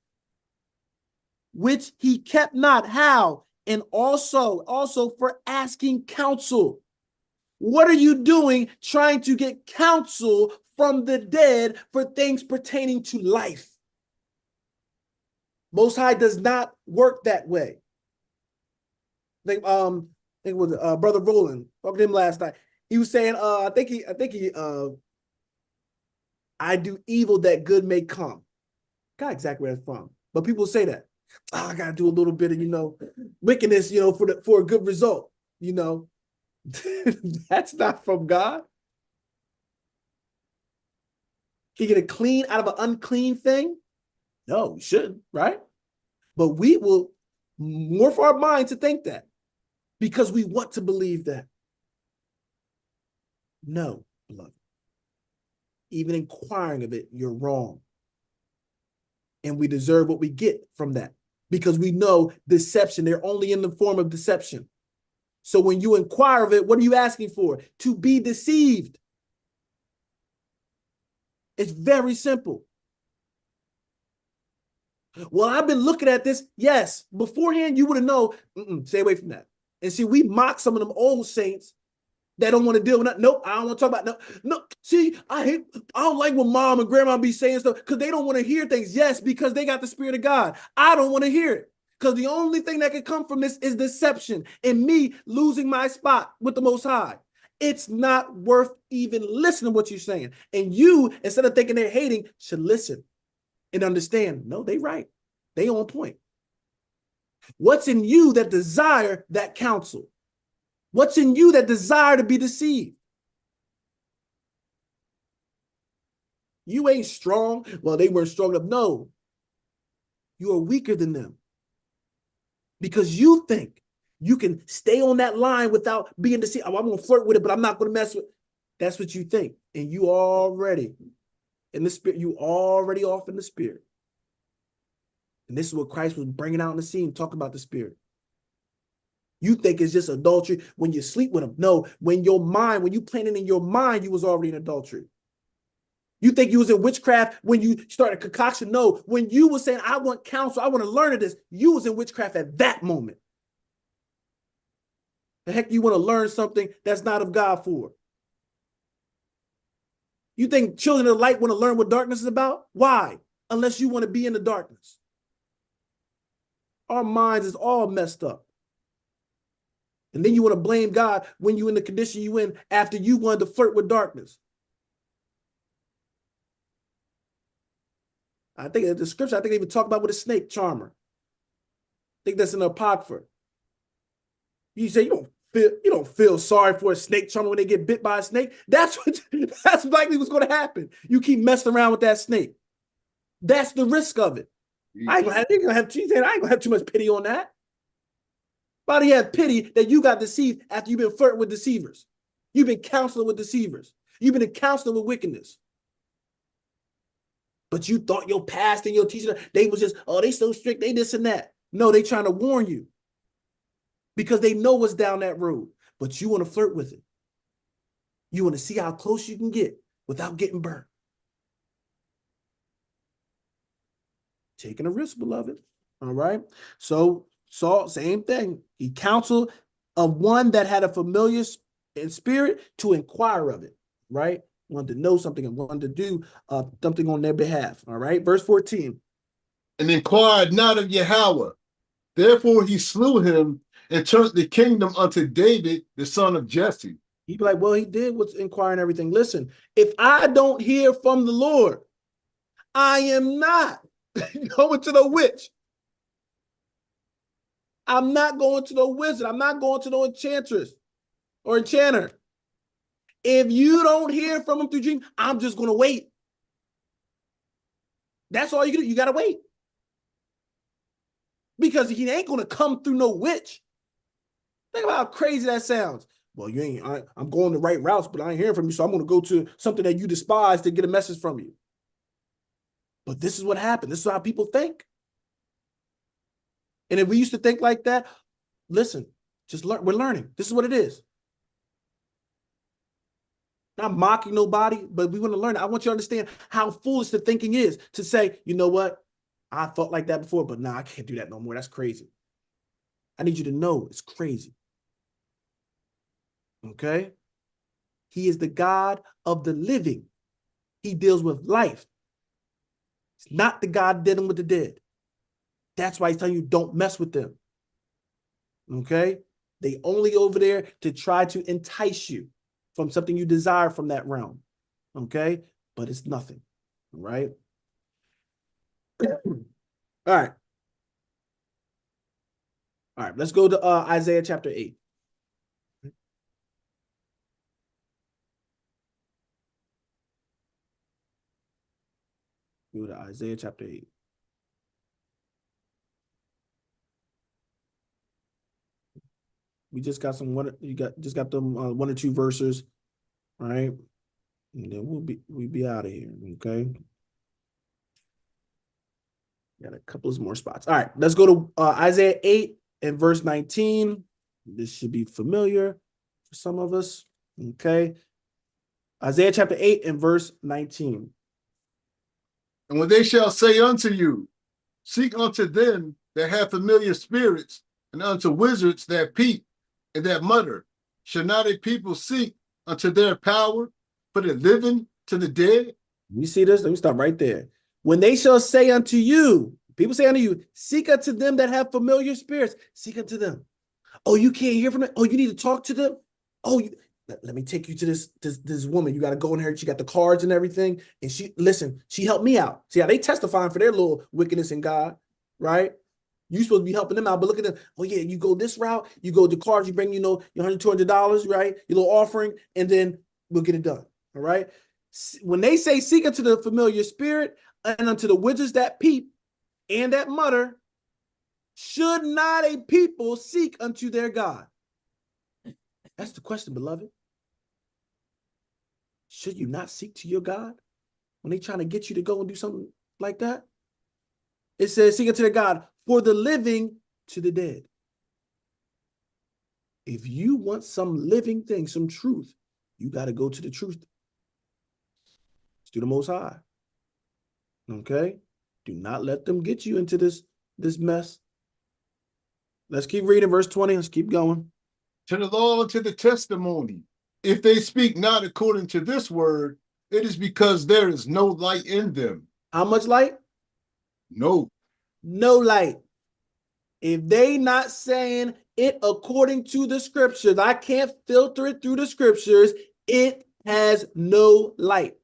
Which he kept not. How? And also for asking counsel. What are you doing trying to get counsel from the dead for things pertaining to life? Most High does not work that way. I think it was Brother Roland, talking to him last night. He was saying, I do evil that good may come. Got exactly where that's from. But people say that. I gotta do a little bit of, wickedness, for a good result, That's not from God. Can you get a clean out of an unclean thing? No, we shouldn't, right? But we will morph our mind to think that because we want to believe that. No, beloved. Even inquiring of it, you're wrong. And we deserve what we get from that because we know deception, they're only in the form of deception. So when you inquire of it, what are you asking for? To be deceived. It's very simple. Well, I've been looking at this. Yes, beforehand, you would have known, stay away from that. And see, we mock some of them old saints that don't want to deal with that. Nope, I don't want to talk about no. See, I don't like when mom and grandma be saying stuff because they don't want to hear things. Yes, because they got the spirit of God. I don't want to hear it because the only thing that can come from this is deception and me losing my spot with the Most High. It's not worth even listening to what you're saying. And you, instead of thinking they're hating, should listen and understand. No, they right. They on point. What's in you that desire that counsel? What's in you that desire to be deceived? You ain't strong. Well, they weren't strong enough. No, you are weaker than them because you think you can stay on that line without being deceived. Oh, I'm going to flirt with it, but I'm not going to mess with it. That's what you think. And you already in the spirit, you already off in the spirit. And this is what Christ was bringing out in the scene, talking about the spirit. You think it's just adultery when you sleep with them. No, when you planning in your mind, you was already in adultery. You think you was in witchcraft when you started concoction. No, when you was saying, I want counsel, I want to learn of this, you was in witchcraft at that moment. The heck you want to learn something that's not of God for? You think children of light want to learn what darkness is about? Why? Unless you want to be in the darkness. Our minds is all messed up. And then you want to blame God when you're in the condition you in after you wanted to flirt with darkness. I think the scripture, they even talk about with a snake charmer. I think that's in the Apocrypha. You say you don't feel sorry for a snake charmer when they get bit by a snake. That's likely what's going to happen. You keep messing around with that snake. That's the risk of it. I ain't gonna have too much pity on that. Why do you have pity that you got deceived after you've been flirting with deceivers? You've been counseling with deceivers. You've been counseling with wickedness. But you thought your pastor and your teacher, they was just, they so strict, they this and that. No, they trying to warn you because they know what's down that road, but you want to flirt with it. You want to see how close you can get without getting burnt. Taking a risk, beloved. All right. So Saul, same thing. He counseled of one that had a familiar in spirit to inquire of it, right? Wanted to know something and wanted to do something on their behalf. All right. Verse 14. And inquired not of Yahweh. Therefore he slew him and turned the kingdom unto David, the son of Jesse. He'd be like, well, he did what's inquiring everything. Listen, if I don't hear from the Lord, I am not going to the witch. I'm not going to no wizard. I'm not going to no enchantress or enchanter. If you don't hear from him through dream, I'm just going to wait. That's all you can do. You got to wait. Because he ain't going to come through no witch. Think about how crazy that sounds. Well, I'm going the right routes, but I ain't hearing from you. So I'm going to go to something that you despise to get a message from you. But this is what happened. This is how people think. And if we used to think like that, listen, just learn. We're learning. This is what it is. Not mocking nobody, but we want to learn. I want you to understand how foolish the thinking is to say, you know what? I thought like that before, but I can't do that no more. That's crazy. I need you to know it's crazy. Okay? He is the God of the living. He deals with life. It's not the God dealing with the dead. That's why he's telling you don't mess with them. Okay? They only over there to try to entice you from something you desire from that realm. Okay? But it's nothing. All right? All right. All right. Let's go to Isaiah chapter 8. Go to Isaiah chapter 8. We just got just got them 1 or 2 verses, right? And then we'll be out of here, okay? Got a couple of more spots. All right, let's go to Isaiah 8 and verse 19. This should be familiar for some of us, okay? Isaiah chapter 8 and verse 19. And when they shall say unto you, seek unto them that have familiar spirits, and unto wizards that peep and that mutter, shall not a people seek unto their power for the living to the dead? You see this? Let me stop right there. When they shall say unto you, people say unto you, seek unto them that have familiar spirits, seek unto them. Oh, you can't hear from them? Oh, you need to talk to them? Oh, let me take you to this woman. You got to go in here. She got the cards and everything. And she helped me out. See how they testifying for their little wickedness in God, right? You supposed to be helping them out, but look at them. Oh, yeah, you go this route. You go to cards. You bring, your $100, $200, right? Your little offering, and then we'll get it done, all right? When they say seek unto the familiar spirit and unto the wizards that peep and that mutter, should not a people seek unto their God? That's the question, beloved. Should you not seek to your God when they trying to get you to go and do something like that? It says, seek unto their God for the living to the dead. If you want some living thing, some truth, you got to go to the truth. It's to the Most High. Okay? Do not let them get you into this mess. Let's keep reading verse 20. Let's keep going. To the law and to the testimony. If they speak not according to this word, it is because there is no light in them. How much light? No. No light. If they not saying it according to the scriptures, I can't filter it through the scriptures, it has no light.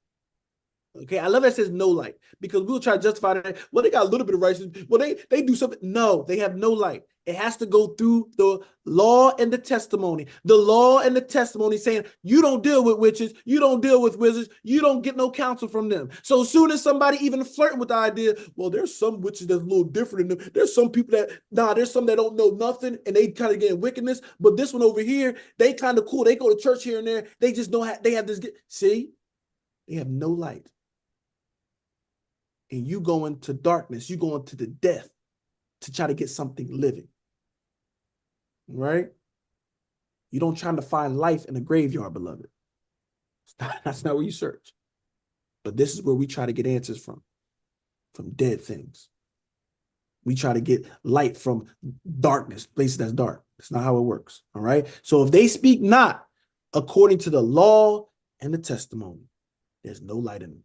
Okay, I love that it says no light, because we'll try to justify that. Well, they got a little bit of righteousness. Well, they do something. No, they have no light. It has to go through the law and the testimony. The law and the testimony saying you don't deal with witches, you don't deal with wizards, you don't get no counsel from them. So as soon as somebody even flirting with the idea, well, there's some witches that's a little different in them. There's some people there's some that don't know nothing and they kind of get in wickedness. But this one over here, they kind of cool. They go to church here and there. They just don't they have this. See, they have no light. And you go into darkness, you go into the death to try to get something living. Right? You don't try to find life in a graveyard, beloved. That's not where you search. But this is where we try to get answers from dead things. We try to get light from darkness, places that's dark. That's not how it works. All right? So if they speak not according to the law and the testimony, there's no light in them.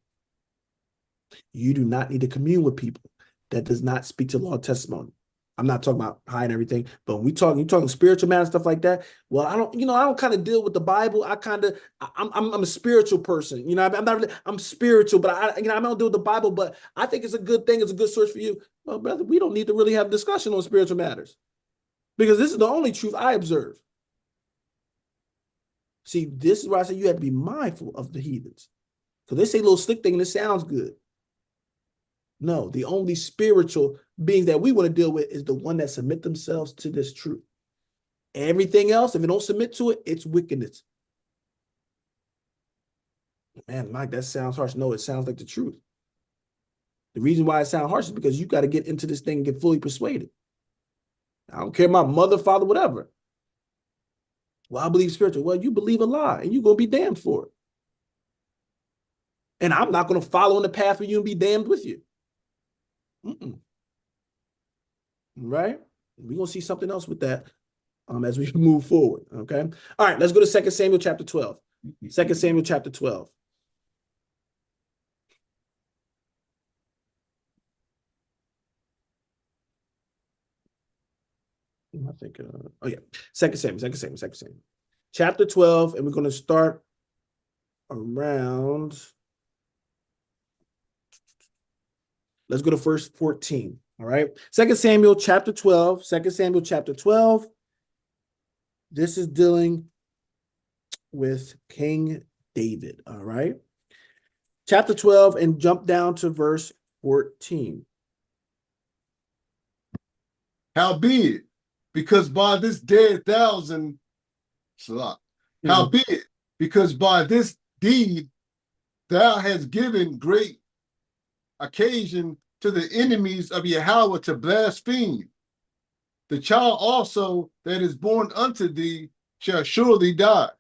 You do not need to commune with people that does not speak to law and testimony. I'm not talking about high and everything, but when you're talking spiritual matter, stuff like that. Well, I don't kind of deal with the Bible. I'm a spiritual person. I'm spiritual, but I don't deal with the Bible, but I think it's a good thing. It's a good source for you. Well, brother, we don't need to really have a discussion on spiritual matters, because this is the only truth I observe. See, this is why I say you have to be mindful of the heathens, because they say a little slick thing and it sounds good. No, the only spiritual beings that we want to deal with is the one that submit themselves to this truth. Everything else, if it don't submit to it, it's wickedness. Man, Mike, that sounds harsh. No, it sounds like the truth. The reason why it sounds harsh is because you got to get into this thing and get fully persuaded. I don't care my mother, father, whatever. Well, I believe spiritual. Well, you believe a lie and you're going to be damned for it. And I'm not going to follow in the path where you and be damned with you. Right? We're going to see something else with that as we move forward. Okay. All right. Let's go to 2 Samuel chapter 12. 2 Samuel chapter 12. I think, oh yeah, 2 Samuel. Chapter 12, and we're going to start around, let's go to verse 14, all right? 2 Samuel chapter 12, 2 Samuel chapter 12. This is dealing with King David, all right? Chapter 12, and jump down to verse 14. Howbeit, because by this dead thousand, howbeit, because by this deed thou hast given great occasion to the enemies of Yahweh to blaspheme. The child also that is born unto thee shall surely die.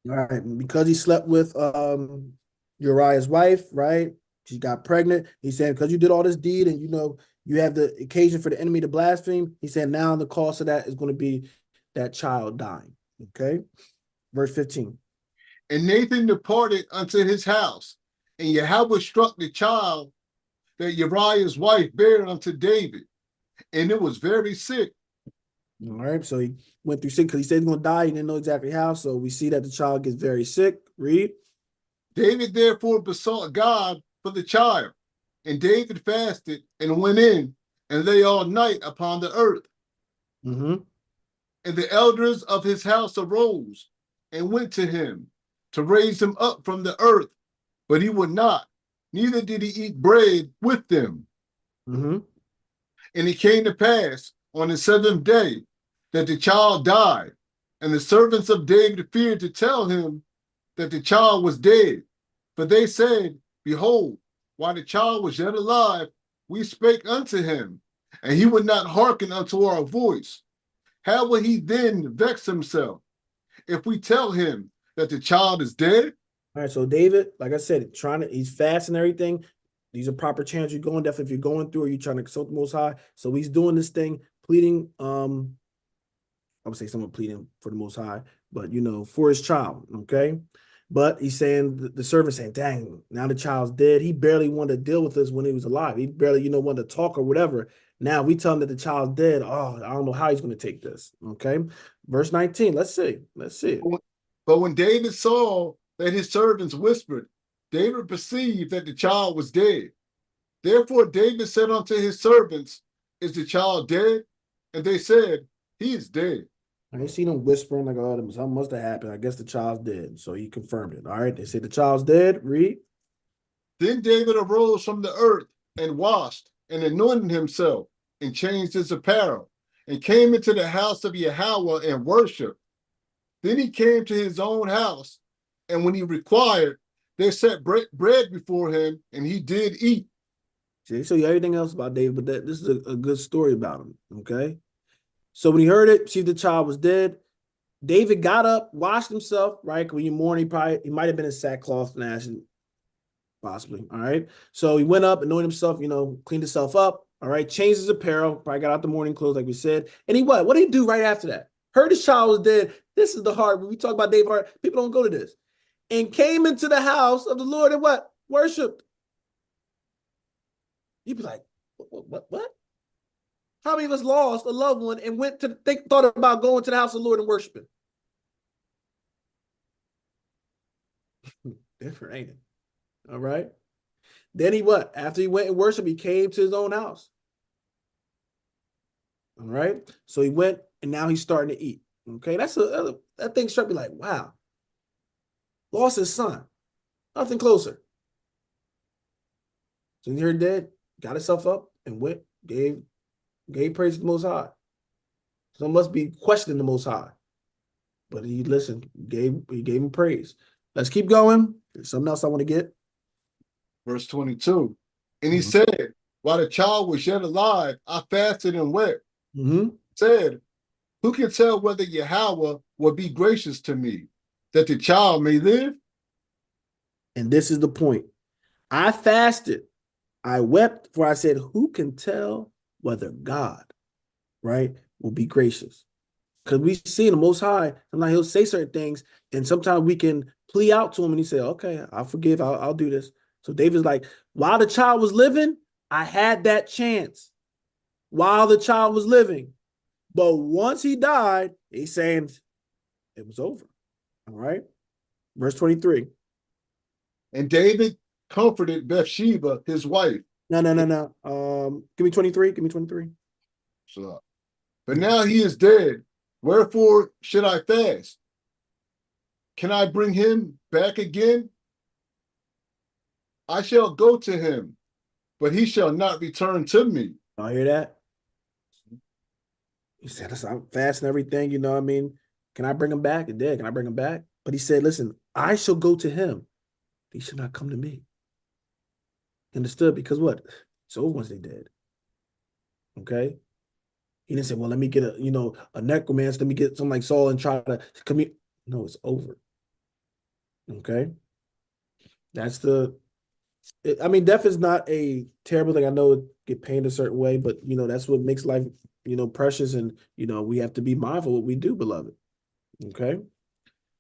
All right, because he slept with Uriah's wife, right? She got pregnant. He said, because you did all this deed and you have the occasion for the enemy to blaspheme, he said, now the cost of that is going to be that child dying. Okay. Verse 15. And Nathan departed unto his house, and Yahweh struck the child that Uriah's wife bare unto David, and it was very sick. All right, so he went through sick because he said he's going to die. He didn't know exactly how, so we see that the child gets very sick. Read. David therefore besought God for the child, and David fasted and went in and lay all night upon the earth. And the elders of his house arose and went to him to raise him up from the earth, but he would not, neither did he eat bread with them. And it came to pass on the 7th day that the child died, and the servants of David feared to tell him that the child was dead. For they said, behold, while the child was yet alive, we spake unto him, and he would not hearken unto our voice. How will he then vex himself if we tell him that the child is dead? All right, so David, like I said, he's fasting and everything. These are proper channels you're going. Definitely, if you're going through or you're trying to consult the Most High. So he's doing this thing, pleading. I would say someone pleading for the Most High, but for his child. Okay, but he's saying the servant saying, "Dang, now the child's dead. He barely wanted to deal with us when he was alive. He barely, wanted to talk or whatever. Now we tell him that the child's dead. Oh, I don't know how he's going to take this." Okay, verse 19. Let's see. But when David saw that his servants whispered, David perceived that the child was dead. Therefore David said unto his servants, is the child dead? And they said, he is dead. I ain't seen him whispering like, oh, something must have happened. I guess the child's dead. So he confirmed it. All right, they said the child's dead. Read. Then David arose from the earth and washed and anointed himself and changed his apparel and came into the house of Yahweh and worshiped. Then he came to his own house, and when he required, they set bread before him, and he did eat. See, so everything else about David, but this is a good story about him, okay? So when he heard it, see the child was dead, David got up, washed himself, right? When you mourn, he might have been in sackcloth and ashes, possibly, all right? So he went up, anointed himself, cleaned himself up, all right? Changed his apparel, probably got out the mourning clothes, like we said. And what did he do right after that? Heard his child was dead. This is the heart. When we talk about David's heart, people don't go to this. And came into the house of the Lord and what? Worshipped. You'd be like, what? How many of us lost a loved one and thought about going to the house of the Lord and worshiping? Different, ain't it? All right. Then after he went and worshiped, he came to his own house. All right. So he went and now he's starting to eat. Okay. That thing struck me like, wow. Lost his son. Nothing closer. So he heard dead, got himself up and went, gave praise to the Most High. So must be questioning the Most High. But he listened, he gave him praise. Let's keep going. There's something else I want to get. Verse 22. And he Mhm. said, while the child was yet alive, I fasted and wept. Mm-hmm. Said, who can tell whether Yahweh will be gracious to me, that the child may live? And this is the point. I fasted. I wept, for I said, who can tell whether God, right, will be gracious? Because we see the Most High, sometimes he'll say certain things, and sometimes we can plea out to him, and he say, okay, I'll forgive, I'll do this. So David's like, while the child was living, I had that chance. While the child was living. But once he died, he's saying it was over. All right. Verse 23. And David comforted Bathsheba, his wife. No. Give me 23. Give me 23. So, but now he is dead. Wherefore should I fast? Can I bring him back again? I shall go to him, but he shall not return to me. Y'all hear that? He said, listen, I'm fasting everything, you know what I mean? Can I bring him back? He did. Can I bring him back? But he said, listen, I shall go to him. He should not come to me. Understood? Because what? It's over once they dead. Okay? He didn't say, well, let me get a necromancer, let me get something like Saul and try to commute. No, it's over. Okay? That's death is not a terrible thing. I know it get painted a certain way, but that's what makes life, precious, and we have to be mindful of what we do, beloved. Okay.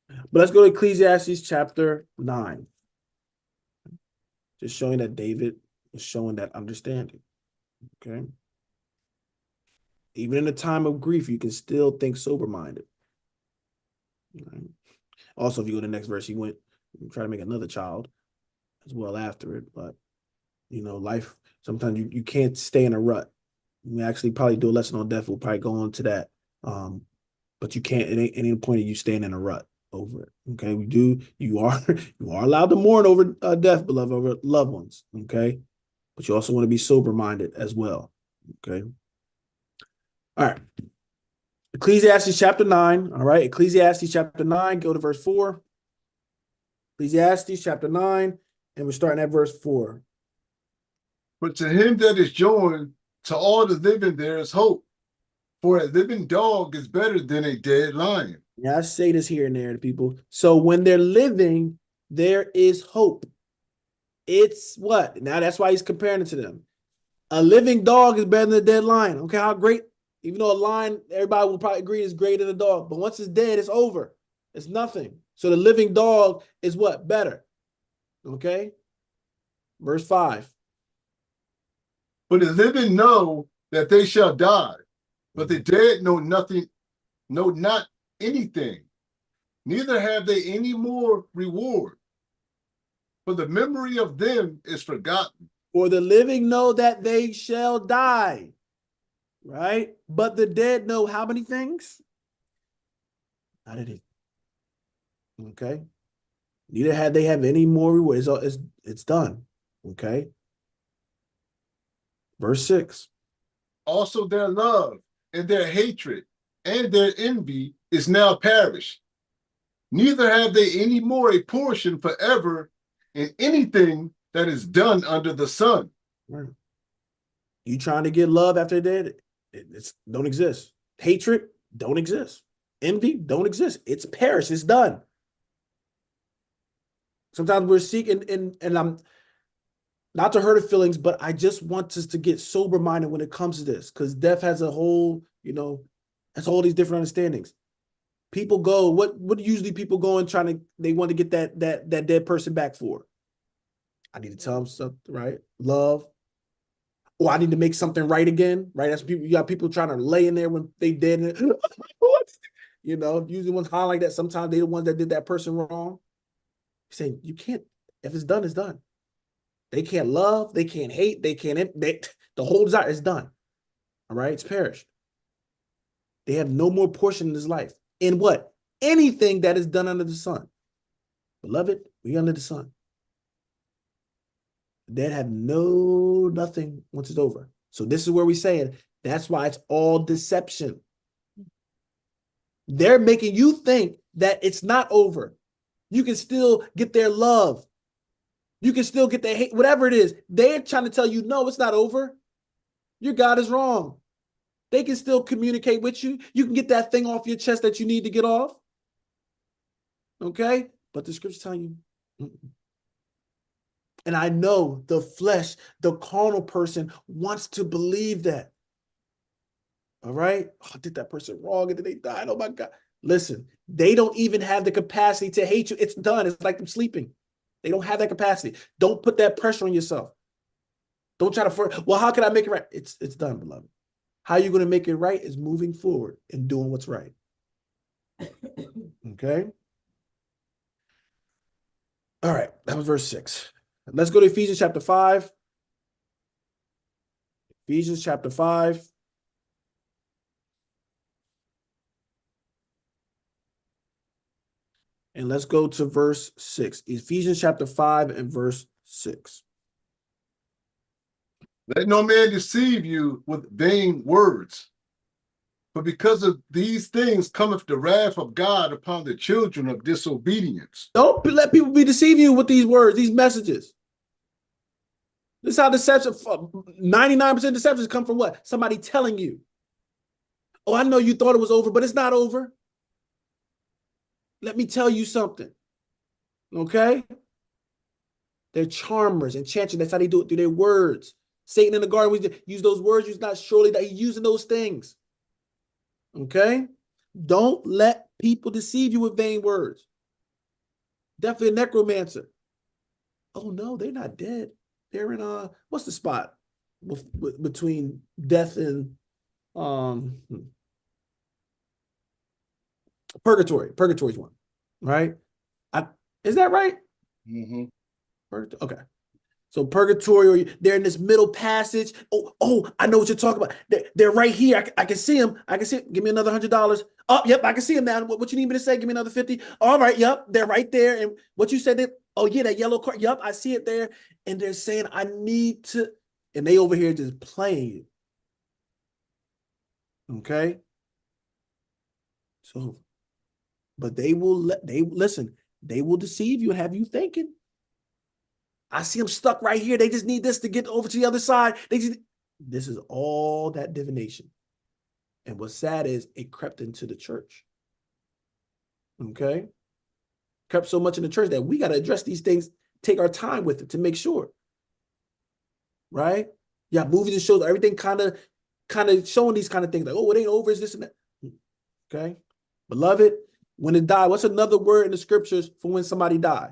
But let's go to Ecclesiastes chapter 9. Just showing that David is showing that understanding. Okay. Even in a time of grief, you can still think sober-minded. Right? Also, if you go to the next verse, he went and try to make another child as well after it. But life, sometimes you can't stay in a rut. We actually probably do a lesson on death. We'll probably go on to that. But you can't at any point of you staying in a rut over it. Okay. You are allowed to mourn over death, beloved, over loved ones. Okay. But you also want to be sober-minded as well. Okay. All right. Ecclesiastes chapter 9. All right. Ecclesiastes chapter 9. Go to verse 4. Ecclesiastes chapter 9. And we're starting at verse 4. But to him that is joined to all the living, there is hope. For a living dog is better than a dead lion. Yeah, I say this here and there to people. So when they're living, there is hope. It's what? Now that's why he's comparing it to them. A living dog is better than a dead lion. Okay, how great? Even though a lion, everybody will probably agree is greater than a dog. But once it's dead, it's over. It's nothing. So the living dog is what? Better. Okay? Verse 5. But the living know that they shall die, but the dead know nothing, know not anything, neither have they any more reward. For the memory of them is forgotten. For the living know that they shall die, right? But the dead know how many things? Not anything. Okay? Neither had they have any more reward. It's done. Okay? Verse 6. Also their love and their hatred and their envy is now perished. Neither have they any more a portion forever in anything that is done under the sun. Right. You trying to get love after they're dead? It's don't exist. Hatred don't exist. Envy don't exist. It's perished. It's done. Sometimes we're seeking, and I'm not to hurt her feelings, but I just want us to get sober-minded when it comes to this, because death has a whole, has all these different understandings. People go, what usually people go and they want to get that dead person back for? I need to tell them something, right? Love. Or I need to make something right again, right? That's people. You got people trying to lay in there when they dead. Usually ones holler like that. Sometimes they the ones that did that person wrong. Saying you can't. If it's done, it's done. They can't love. They can't hate. They can't. The whole desire is done. All right, it's perished. They have no more portion in this life. In what? Anything that is done under the sun. Beloved, we under the sun. Dead have nothing once it's over. So this is where we say it. That's why it's all deception. They're making you think that it's not over. You can still get their love. You can still get their hate, whatever it is. They're trying to tell you, no, it's not over. Your God is wrong. They can still communicate with you. You can get that thing off your chest that you need to get off. Okay? But the scripture's telling you, mm-mm. And I know the flesh, the carnal person wants to believe that. All right? Oh, I did that person wrong and then they died. Oh my God. Listen, they don't even have the capacity to hate you. It's done. It's like them sleeping. They don't have that capacity. Don't put that pressure on yourself. Don't try to, well, how can I make it right? It's done, beloved. How you're going to make it right is moving forward and doing what's right. Okay? All right, that was verse 6. Let's go to Ephesians chapter 5. Ephesians chapter 5. And let's go to verse 6. Ephesians chapter 5 and verse 6. Let no man deceive you with vain words. For because of these things cometh the wrath of God upon the children of disobedience. Don't let people be deceiving you with these words, these messages. This is how deception, 99% of deceptions come from what? Somebody telling you. Oh, I know you thought it was over, but it's not over. Let me tell you something. Okay? They're charmers, enchanters. That's how they do it, through their words. Satan in the garden, we use those words, use not surely that he's using those things. Okay? Don't let people deceive you with vain words. Definitely a necromancer. Oh no, they're not dead. They're in what's the spot between death and purgatory? Purgatory's one, right? Is that right? Mm-hmm. Okay. So purgatory, they're in this middle passage. Oh, I know what you're talking about. They're right here. I can see them. I can see them. Give me another $100. Oh, yep, I can see them now. What you need me to say? Give me another 50. All right, yep, they're right there. And what you said, oh yeah, that yellow card. Yep, I see it there. And they're saying, I need to, and they over here just playing you. Okay. So, but they will listen, they will deceive you and have you thinking. I see them stuck right here. They just need this to get over to the other side. This is all that divination. And what's sad is it crept into the church. Okay? Crept so much in the church that we got to address these things, take our time with it to make sure. Right? Yeah, movies and shows, everything kind of showing these kind of things like, oh, it ain't over, it's this and that. Okay? Beloved, when it died, what's another word in the scriptures for when somebody died?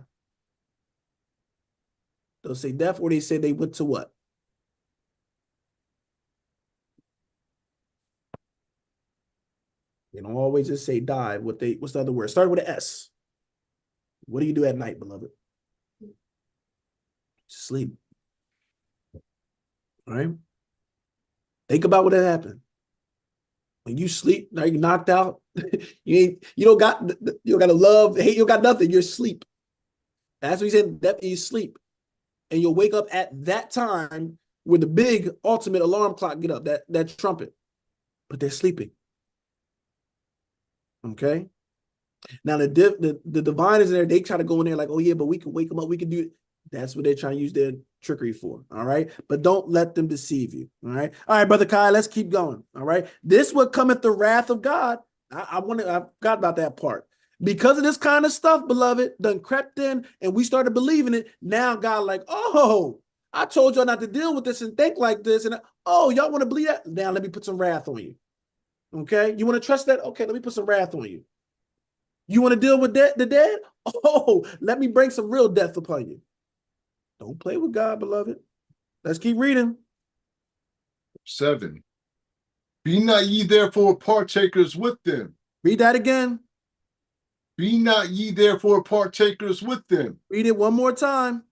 They'll say death, or they say they went to what? They don't always just say die. What's the other word? Start with an S. What do you do at night, beloved? Sleep. All right? Think about what happened. When you sleep, now you're knocked out. you don't got a love, hate, you don't got nothing. You're asleep. That's what he said. That you sleep. And you'll wake up at that time with the big ultimate alarm clock get up, that trumpet. But they're sleeping. Okay? Now the divine is there. They try to go in there like, oh yeah, but we can wake them up. We can do it. That's what they're trying to use their trickery for. All right. But don't let them deceive you. All right. All right, Brother Kai, let's keep going. All right. This what cometh the wrath of God. I forgot about that part. Because of this kind of stuff, beloved, done crept in and we started believing it. Now God like, oh, I told y'all not to deal with this and think like this. And oh, y'all want to believe that? Now let me put some wrath on you. Okay. You want to trust that? Okay, let me put some wrath on you. You want to deal with the dead? Oh, let me bring some real death upon you. Don't play with God, beloved. Let's keep reading. 7. Be not ye therefore partakers with them. Read that again. Be not ye therefore partakers with them. Read it one more time.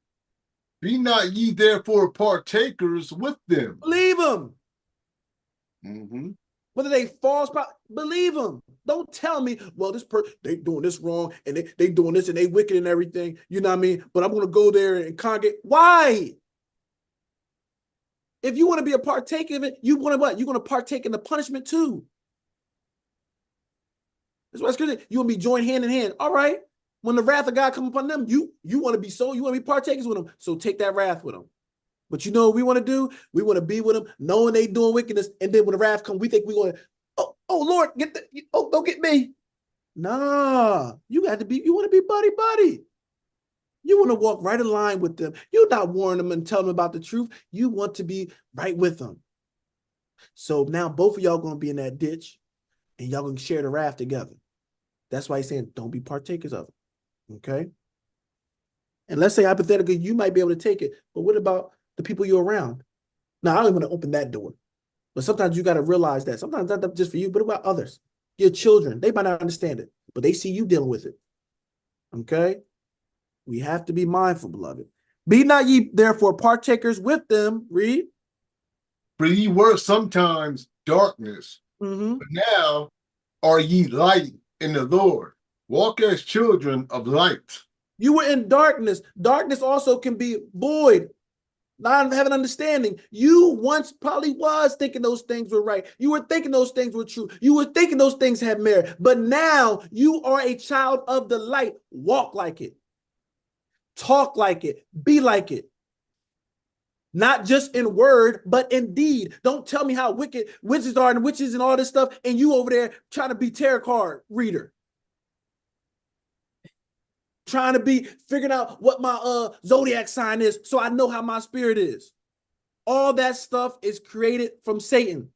Be not ye therefore partakers with them. Believe them. Mm-hmm. Whether they false, believe them. Don't tell me, well, they doing this wrong and they doing this and they wicked and everything. You know what I mean? But I'm going to go there and congregate. Why? If you want to be a partaker of it, you want to what? You're going to partake in the punishment too. That's why it's good. You want to be joined hand in hand. All right. When the wrath of God comes upon them, you want to be so, you want to be partakers with them. So take that wrath with them. But you know what we want to do? We want to be with them, knowing they doing wickedness. And then when the wrath comes, we think we're going, oh Lord, don't get me. Nah, you want to be buddy. You want to walk right in line with them. You're not warning them and telling them about the truth. You want to be right with them. So now both of y'all going to be in that ditch and y'all going to share the wrath together. That's why he's saying, don't be partakers of it. Okay. And let's say hypothetically, you might be able to take it, but what about the people you're around? Now, I don't want to open that door, but sometimes you got to realize that sometimes that's not just for you, but about others, your children. They might not understand it, but they see you dealing with it. Okay. We have to be mindful, beloved. Be not ye therefore partakers with them. Read. For ye were sometimes darkness, but now are ye light in the Lord. Walk as children of light. You were in darkness. Darkness also can be void, not having understanding. You once probably was thinking those things were right. You were thinking those things were true. You were thinking those things had merit. But now you are a child of the light. Walk like it. Talk like it. Be like it. Not just in word, but in deed. Don't tell me how wicked witches are and witches and all this stuff, and you over there trying to be tarot card reader. Trying to be figuring out what my zodiac sign is so I know how my spirit is. All that stuff is created from Satan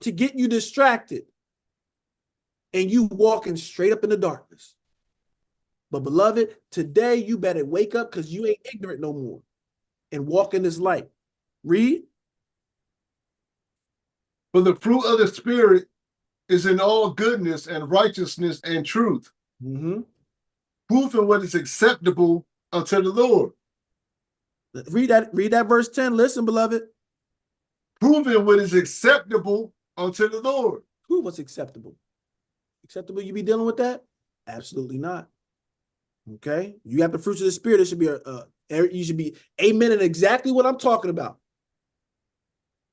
to get you distracted and you walking straight up in the darkness. But beloved, today you better wake up because you ain't ignorant no more and walk in this light. Read. For the fruit of the Spirit is in all goodness and righteousness and truth, proving what is acceptable unto the Lord. Read that verse 10. Listen, beloved. Proving what is acceptable unto the Lord. Prove what's acceptable. Acceptable you be dealing with that? Absolutely not. Okay? You got the fruits of the Spirit. It should be you should be amen in exactly what I'm talking about.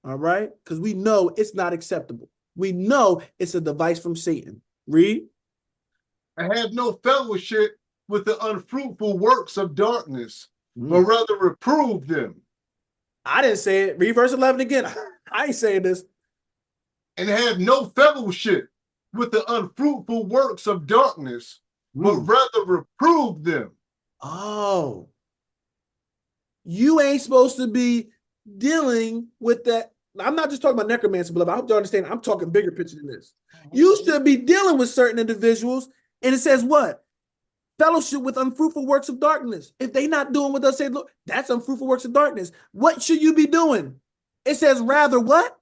All right? Because we know it's not acceptable. We know it's a device from Satan. Read. I have no fellowship with the unfruitful works of darkness, but rather reprove them. I didn't say it. Read verse 11 again. I ain't saying this. And have no fellowship with the unfruitful works of darkness, but rather reprove them. Oh. You ain't supposed to be dealing with that. I'm not just talking about necromancer, beloved. I hope you understand. I'm talking bigger picture than this. You should be dealing with certain individuals, and it says what? Fellowship with unfruitful works of darkness. If they not doing what they say, look, that's unfruitful works of darkness. What should you be doing? It says rather what?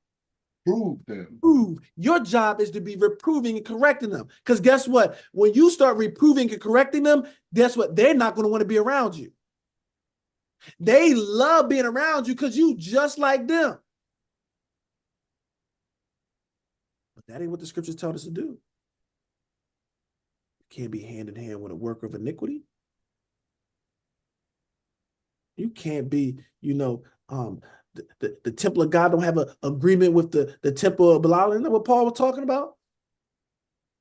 Prove them. Prove. Your job is to be reproving and correcting them. Because guess what? When you start reproving and correcting them, guess what? They're not going to want to be around you. They love being around you because you just like them. But that ain't what the scriptures tell us to do. You can't be hand in hand with a worker of iniquity. You can't be, the temple of God don't have an agreement with the temple of Belial. Isn't that what Paul was talking about?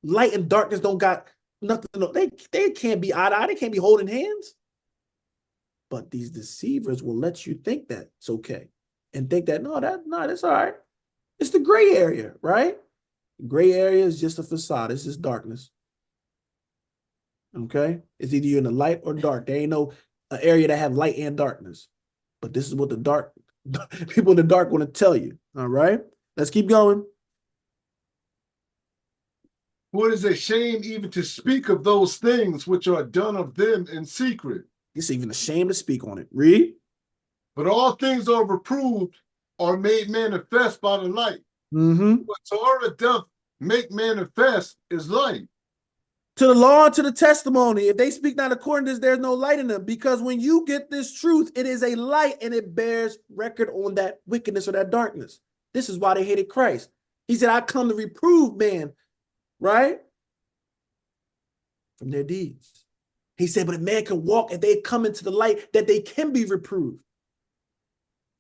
Light and darkness don't got nothing. They can't be eye to eye. They can't be holding hands. But these deceivers will let you think that it's okay and think that, that's all right. It's the gray area, right? Gray area is just a facade. It's just darkness. Okay? It's either you're in the light or dark. There ain't no area that have light and darkness. But this is what the dark people in the dark want to tell you. All right? Let's keep going. For it is a shame even to speak of those things which are done of them in secret. It's even a shame to speak on it. Read. But all things are reproved or made manifest by the light. Whatsoever doth make manifest is light. To the law and to the testimony. If they speak not according to this, there's no light in them. Because when you get this truth, it is a light and it bears record on that wickedness or that darkness. This is why they hated Christ. He said, I come to reprove man, right? From their deeds. He said, but a man can walk if they come into the light that they can be reproved.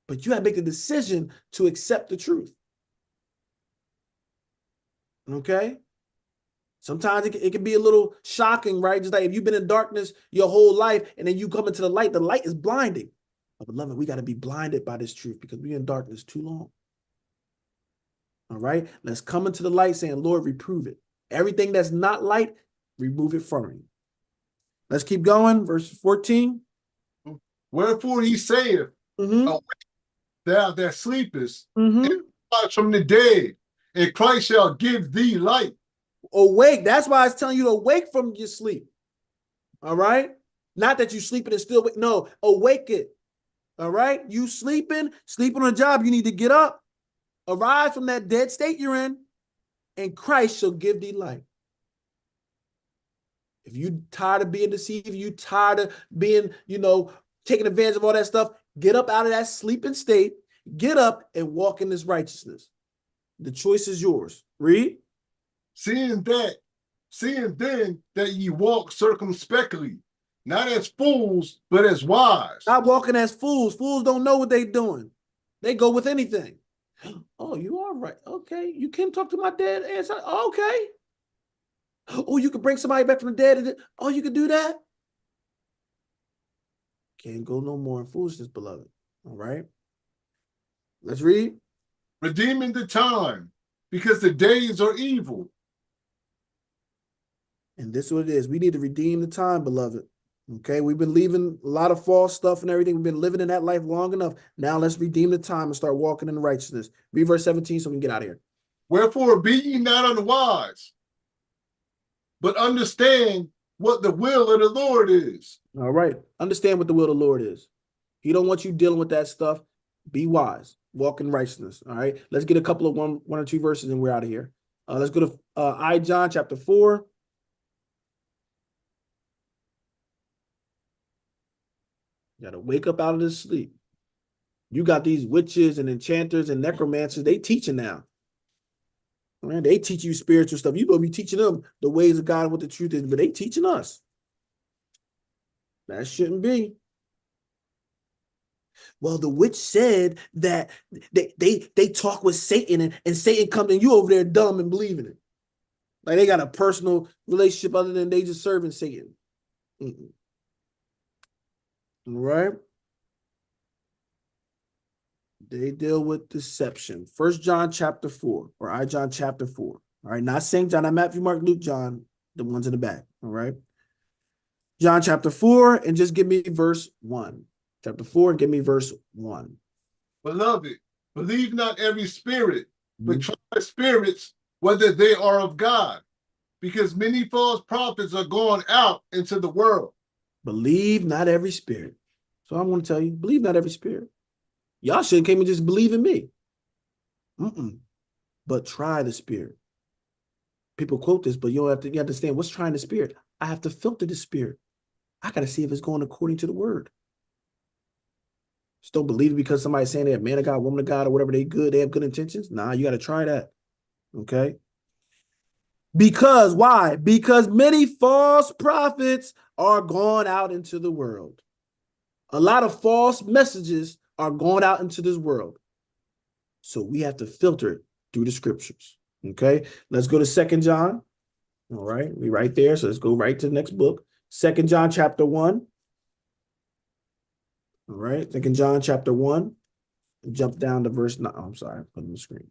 But you have to make a decision to accept the truth. Okay? Sometimes it can be a little shocking, right? Just like if you've been in darkness your whole life and then you come into the light is blinding. But beloved, we got to be blinded by this truth because we're in darkness too long. All right? Let's come into the light saying, Lord, reprove it. Everything that's not light, remove it from me. Let's keep going. Verse 14. Wherefore he saith, Mm-hmm. Awake, thou that sleepest, Mm-hmm. and rise from the dead, and Christ shall give thee light. Awake. That's why it's telling you to awake from your sleep. All right? Not that you sleeping and still wake. No, awake it. All right? You sleeping on a job. You need to get up, arise from that dead state you're in, and Christ shall give thee light. If you tired of being deceived, you tired of being, taking advantage of all that stuff, get up out of that sleeping state, get up and walk in this righteousness. The choice is yours. Read. Seeing then that ye walk circumspectly, not as fools, but as wise. Not walking as fools. Fools don't know what they're doing. They go with anything. Oh, you are right. Okay. You can talk to my dad. Okay. Oh, you can bring somebody back from the dead. Oh, you can do that? Can't go no more in foolishness, beloved. All right. Let's read. Redeeming the time, because the days are evil. And this is what it is. We need to redeem the time, beloved. Okay, we've been leaving a lot of false stuff and everything. We've been living in that life long enough. Now let's redeem the time and start walking in righteousness. Read verse 17 so we can get out of here. Wherefore be ye not unwise, but understand what the will of the Lord is. All right. Understand what the will of the Lord is. He don't want you dealing with that stuff. Be wise. Walk in righteousness. All right. Let's get a couple of one or two verses and we're out of here. Let's go to John chapter 4. You got to wake up out of this sleep. You got these witches and enchanters and necromancers. They teaching now. Man, they teach you spiritual stuff. You going to be teaching them the ways of God and what the truth is, but they teaching us. That shouldn't be. Well, the witch said that they talk with Satan and Satan comes and you over there dumb and believing it. Like they got a personal relationship other than they just serving Satan. Mm-mm. All right. They deal with deception. 1 John chapter 4 or John chapter 4. All right. Not St. John, not Matthew, Mark, Luke, John, the ones in the back. All right. John chapter 4 and just give me verse 1. Chapter 4 and give me verse 1. Beloved, believe not every spirit, but try the spirits whether they are of God, because many false prophets are gone out into the world. Believe not every spirit. So I'm going to tell you, believe not every spirit. Y'all shouldn't came and just believe in me. But try the spirit. People quote this, but you understand what's trying the spirit. I have to filter the spirit. I got to see if it's going according to the word. Just don't believe it because somebody's saying they're man of God, woman of God, or whatever, they good, they have good intentions. Nah, you got to try that. Okay. Because why? Because many false prophets are gone out into the world. A lot of false messages are going out into this world. So we have to filter it through the scriptures. Okay. Let's go to 2 John. All right. We right there. So let's go right to the next book. 2 John chapter 1. All right. 2 John chapter 1. Jump down to verse 9. Oh, I'm sorry. I put it on the screen.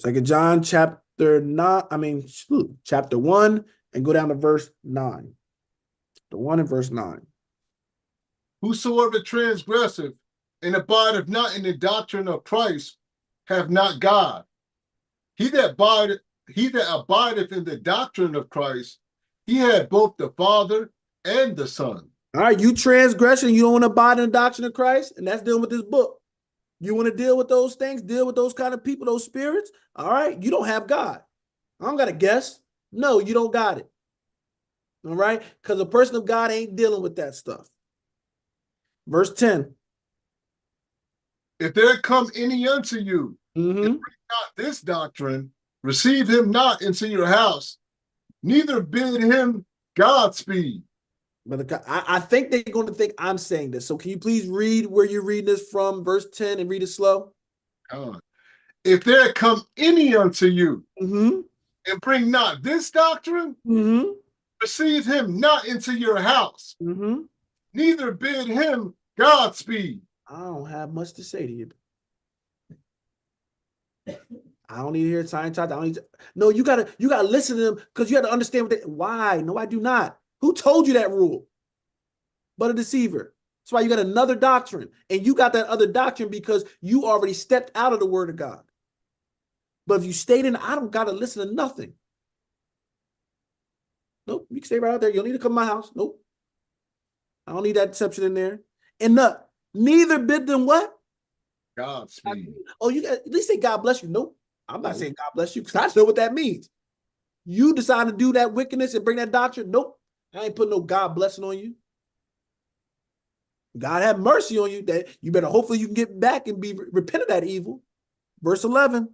2 John chapter 9. Chapter 1 and go down to verse 9. The 1 and verse 9. Whosoever transgresseth and abideth not in the doctrine of Christ hath not God. He that abideth in the doctrine of Christ, he had both the Father and the Son. All right, you transgression, you don't want to abide in the doctrine of Christ, and that's dealing with this book. You want to deal with those things, deal with those kind of people, those spirits. All right, you don't have God. I don't got to guess. No, you don't got it. All right, because a person of God ain't dealing with that stuff. Verse 10. If there come any unto you, and bring not this doctrine, receive him not into your house, neither bid him Godspeed. But I think they're going to think I'm saying this. So can you please read where you're reading this from, verse 10, and read it slow? If there come any unto you, and bring not this doctrine, Mm-hmm. receive him not into your house, Mm-hmm. neither bid him Godspeed. I don't have much to say to you. I don't need to hear science talk. I don't need to, no, you gotta listen to them because you got to understand what they, why. No, I do not. Who told you that rule? But a deceiver. That's why you got another doctrine. And you got that other doctrine because you already stepped out of the word of God. But if you stayed in, I don't gotta listen to nothing. Nope, you can stay right out there. You don't need to come to my house. Nope. I don't need that deception in there. And neither bid them what? Godspeed. Oh, you got at least say God bless you. Nope. I'm not saying God bless you because I know what that means. You decide to do that wickedness and bring that doctrine. Nope. I ain't putting no God blessing on you. God have mercy on you. That you better hopefully you can get back and repent of that evil. Verse 11.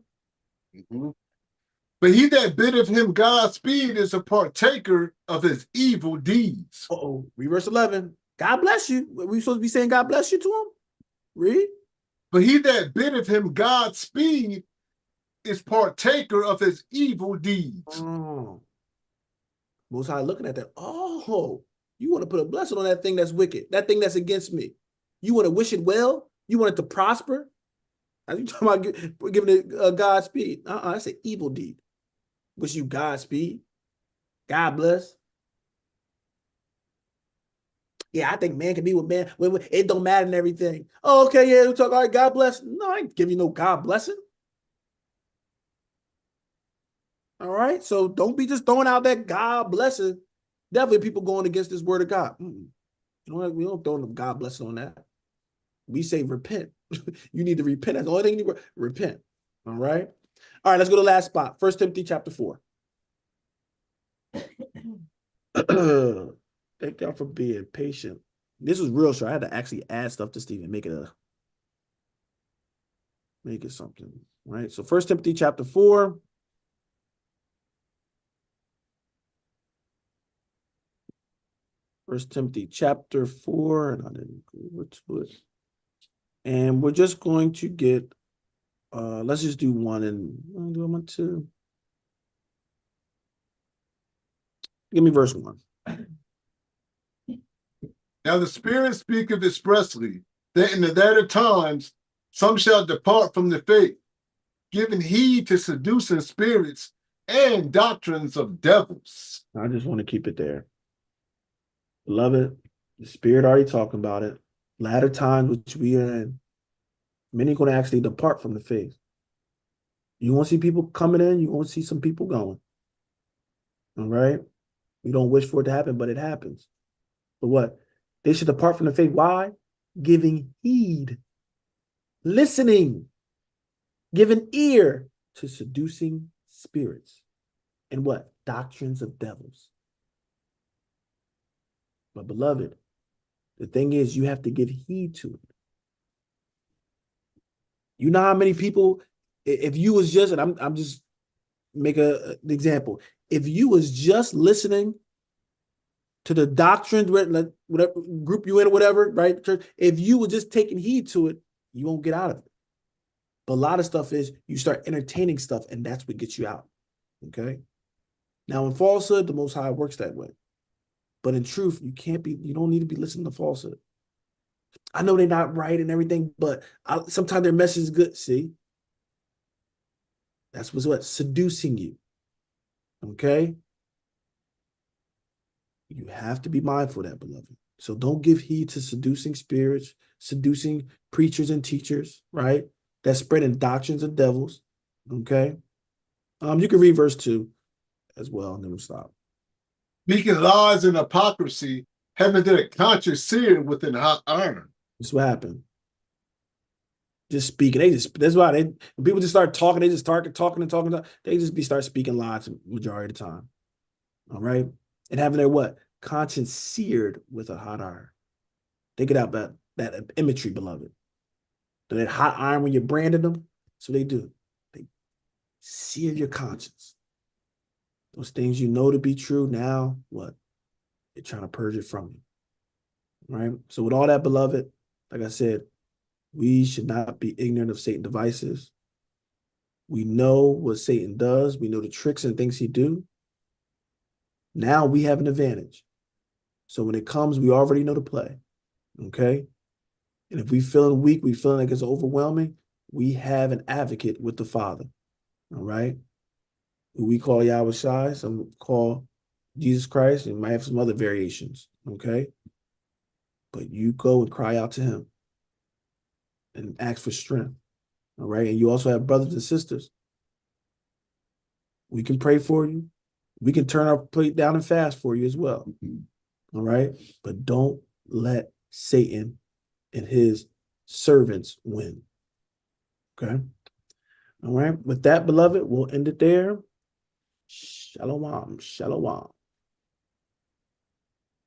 Mm-hmm. But he that biddeth him Godspeed is a partaker of his evil deeds. Uh-oh. Read verse 11. God bless you. Are we supposed to be saying God bless you to him? Read. But he that biddeth him Godspeed is partaker of his evil deeds. Oh. Most High looking at that. Oh, you want to put a blessing on that thing that's wicked, that thing that's against me. You want to wish it well? You want it to prosper? Are you talking about giving it Godspeed? That's an evil deed. Wish you Godspeed. God bless. Yeah, I think man can be with man. It don't matter and everything. Oh, okay, yeah, we talk, all right, God bless. No, I ain't give you no God blessing. All right, so don't be just throwing out that God blessing. Definitely people going against this word of God. We don't throw no God blessing on that. We say repent. You need to repent. That's the only thing you need to repent. All right. All right, let's go to the last spot. 1 Timothy chapter 4. Thank y'all for being patient. This was real short. I had to actually add stuff to Stephen, make it something. Right. So 1 Timothy chapter 4. First Timothy chapter 4, and I didn't go over to it. And we're just going to get, let's just do one and do I want to? Give me verse 1. Now the Spirit speaketh expressly that in the latter times some shall depart from the faith, giving heed to seducing spirits and doctrines of devils. I just want to keep it there. Beloved, the Spirit already talking about it. Latter times which we are in, many going to actually depart from the faith. You won't see people coming in, you won't see some people going. All right? We don't wish for it to happen, but it happens. But what? They should depart from the faith. Why? Giving heed, listening, giving ear to seducing spirits. And what? Doctrines of devils. But beloved, the thing is, you have to give heed to it. You know how many people, if you was just, and I'm just make an example. If you was just listening to the doctrines, whatever group you in or whatever, right? If you were just taking heed to it, you won't get out of it. But a lot of stuff is you start entertaining stuff, and that's what gets you out. Okay. Now in falsehood, the Most High works that way. But in truth, you don't need to be listening to falsehood. I know they're not right and everything, but sometimes their message is good. See? That's what seducing you. Okay? You have to be mindful of that, beloved. So don't give heed to seducing spirits, seducing preachers and teachers, right? That's spreading doctrines of devils. Okay? You can read verse 2 as well, and then we'll stop. Speaking lies and hypocrisy, having their conscience seared within hot iron. That's what happened. Just speaking. That's why when people just start talking, they just start talking and talking. They just start speaking lies the majority of the time. All right. And having their what? Conscience seared with a hot iron. Think about that imagery, beloved. That hot iron when you're branding them. That's what they do. They sear your conscience. Those things you know to be true, now what? They're trying to purge it from you. Right? So with all that, beloved, like I said, we should not be ignorant of Satan's devices. We know what Satan does. We know the tricks and things he do. Now we have an advantage. So when it comes, we already know the play. Okay? And if we feeling weak, we feeling like it's overwhelming, we have an advocate with the Father. All right? Who we call Yahweh Shai, some call Jesus Christ, and might have some other variations. Okay? But you go and cry out to him and ask for strength. All right? And you also have brothers and sisters. We can pray for you. We can turn our plate down and fast for you as well. All right? But don't let Satan and his servants win. Okay? All right? With that, beloved, we'll end it there. Shalom. Shalom.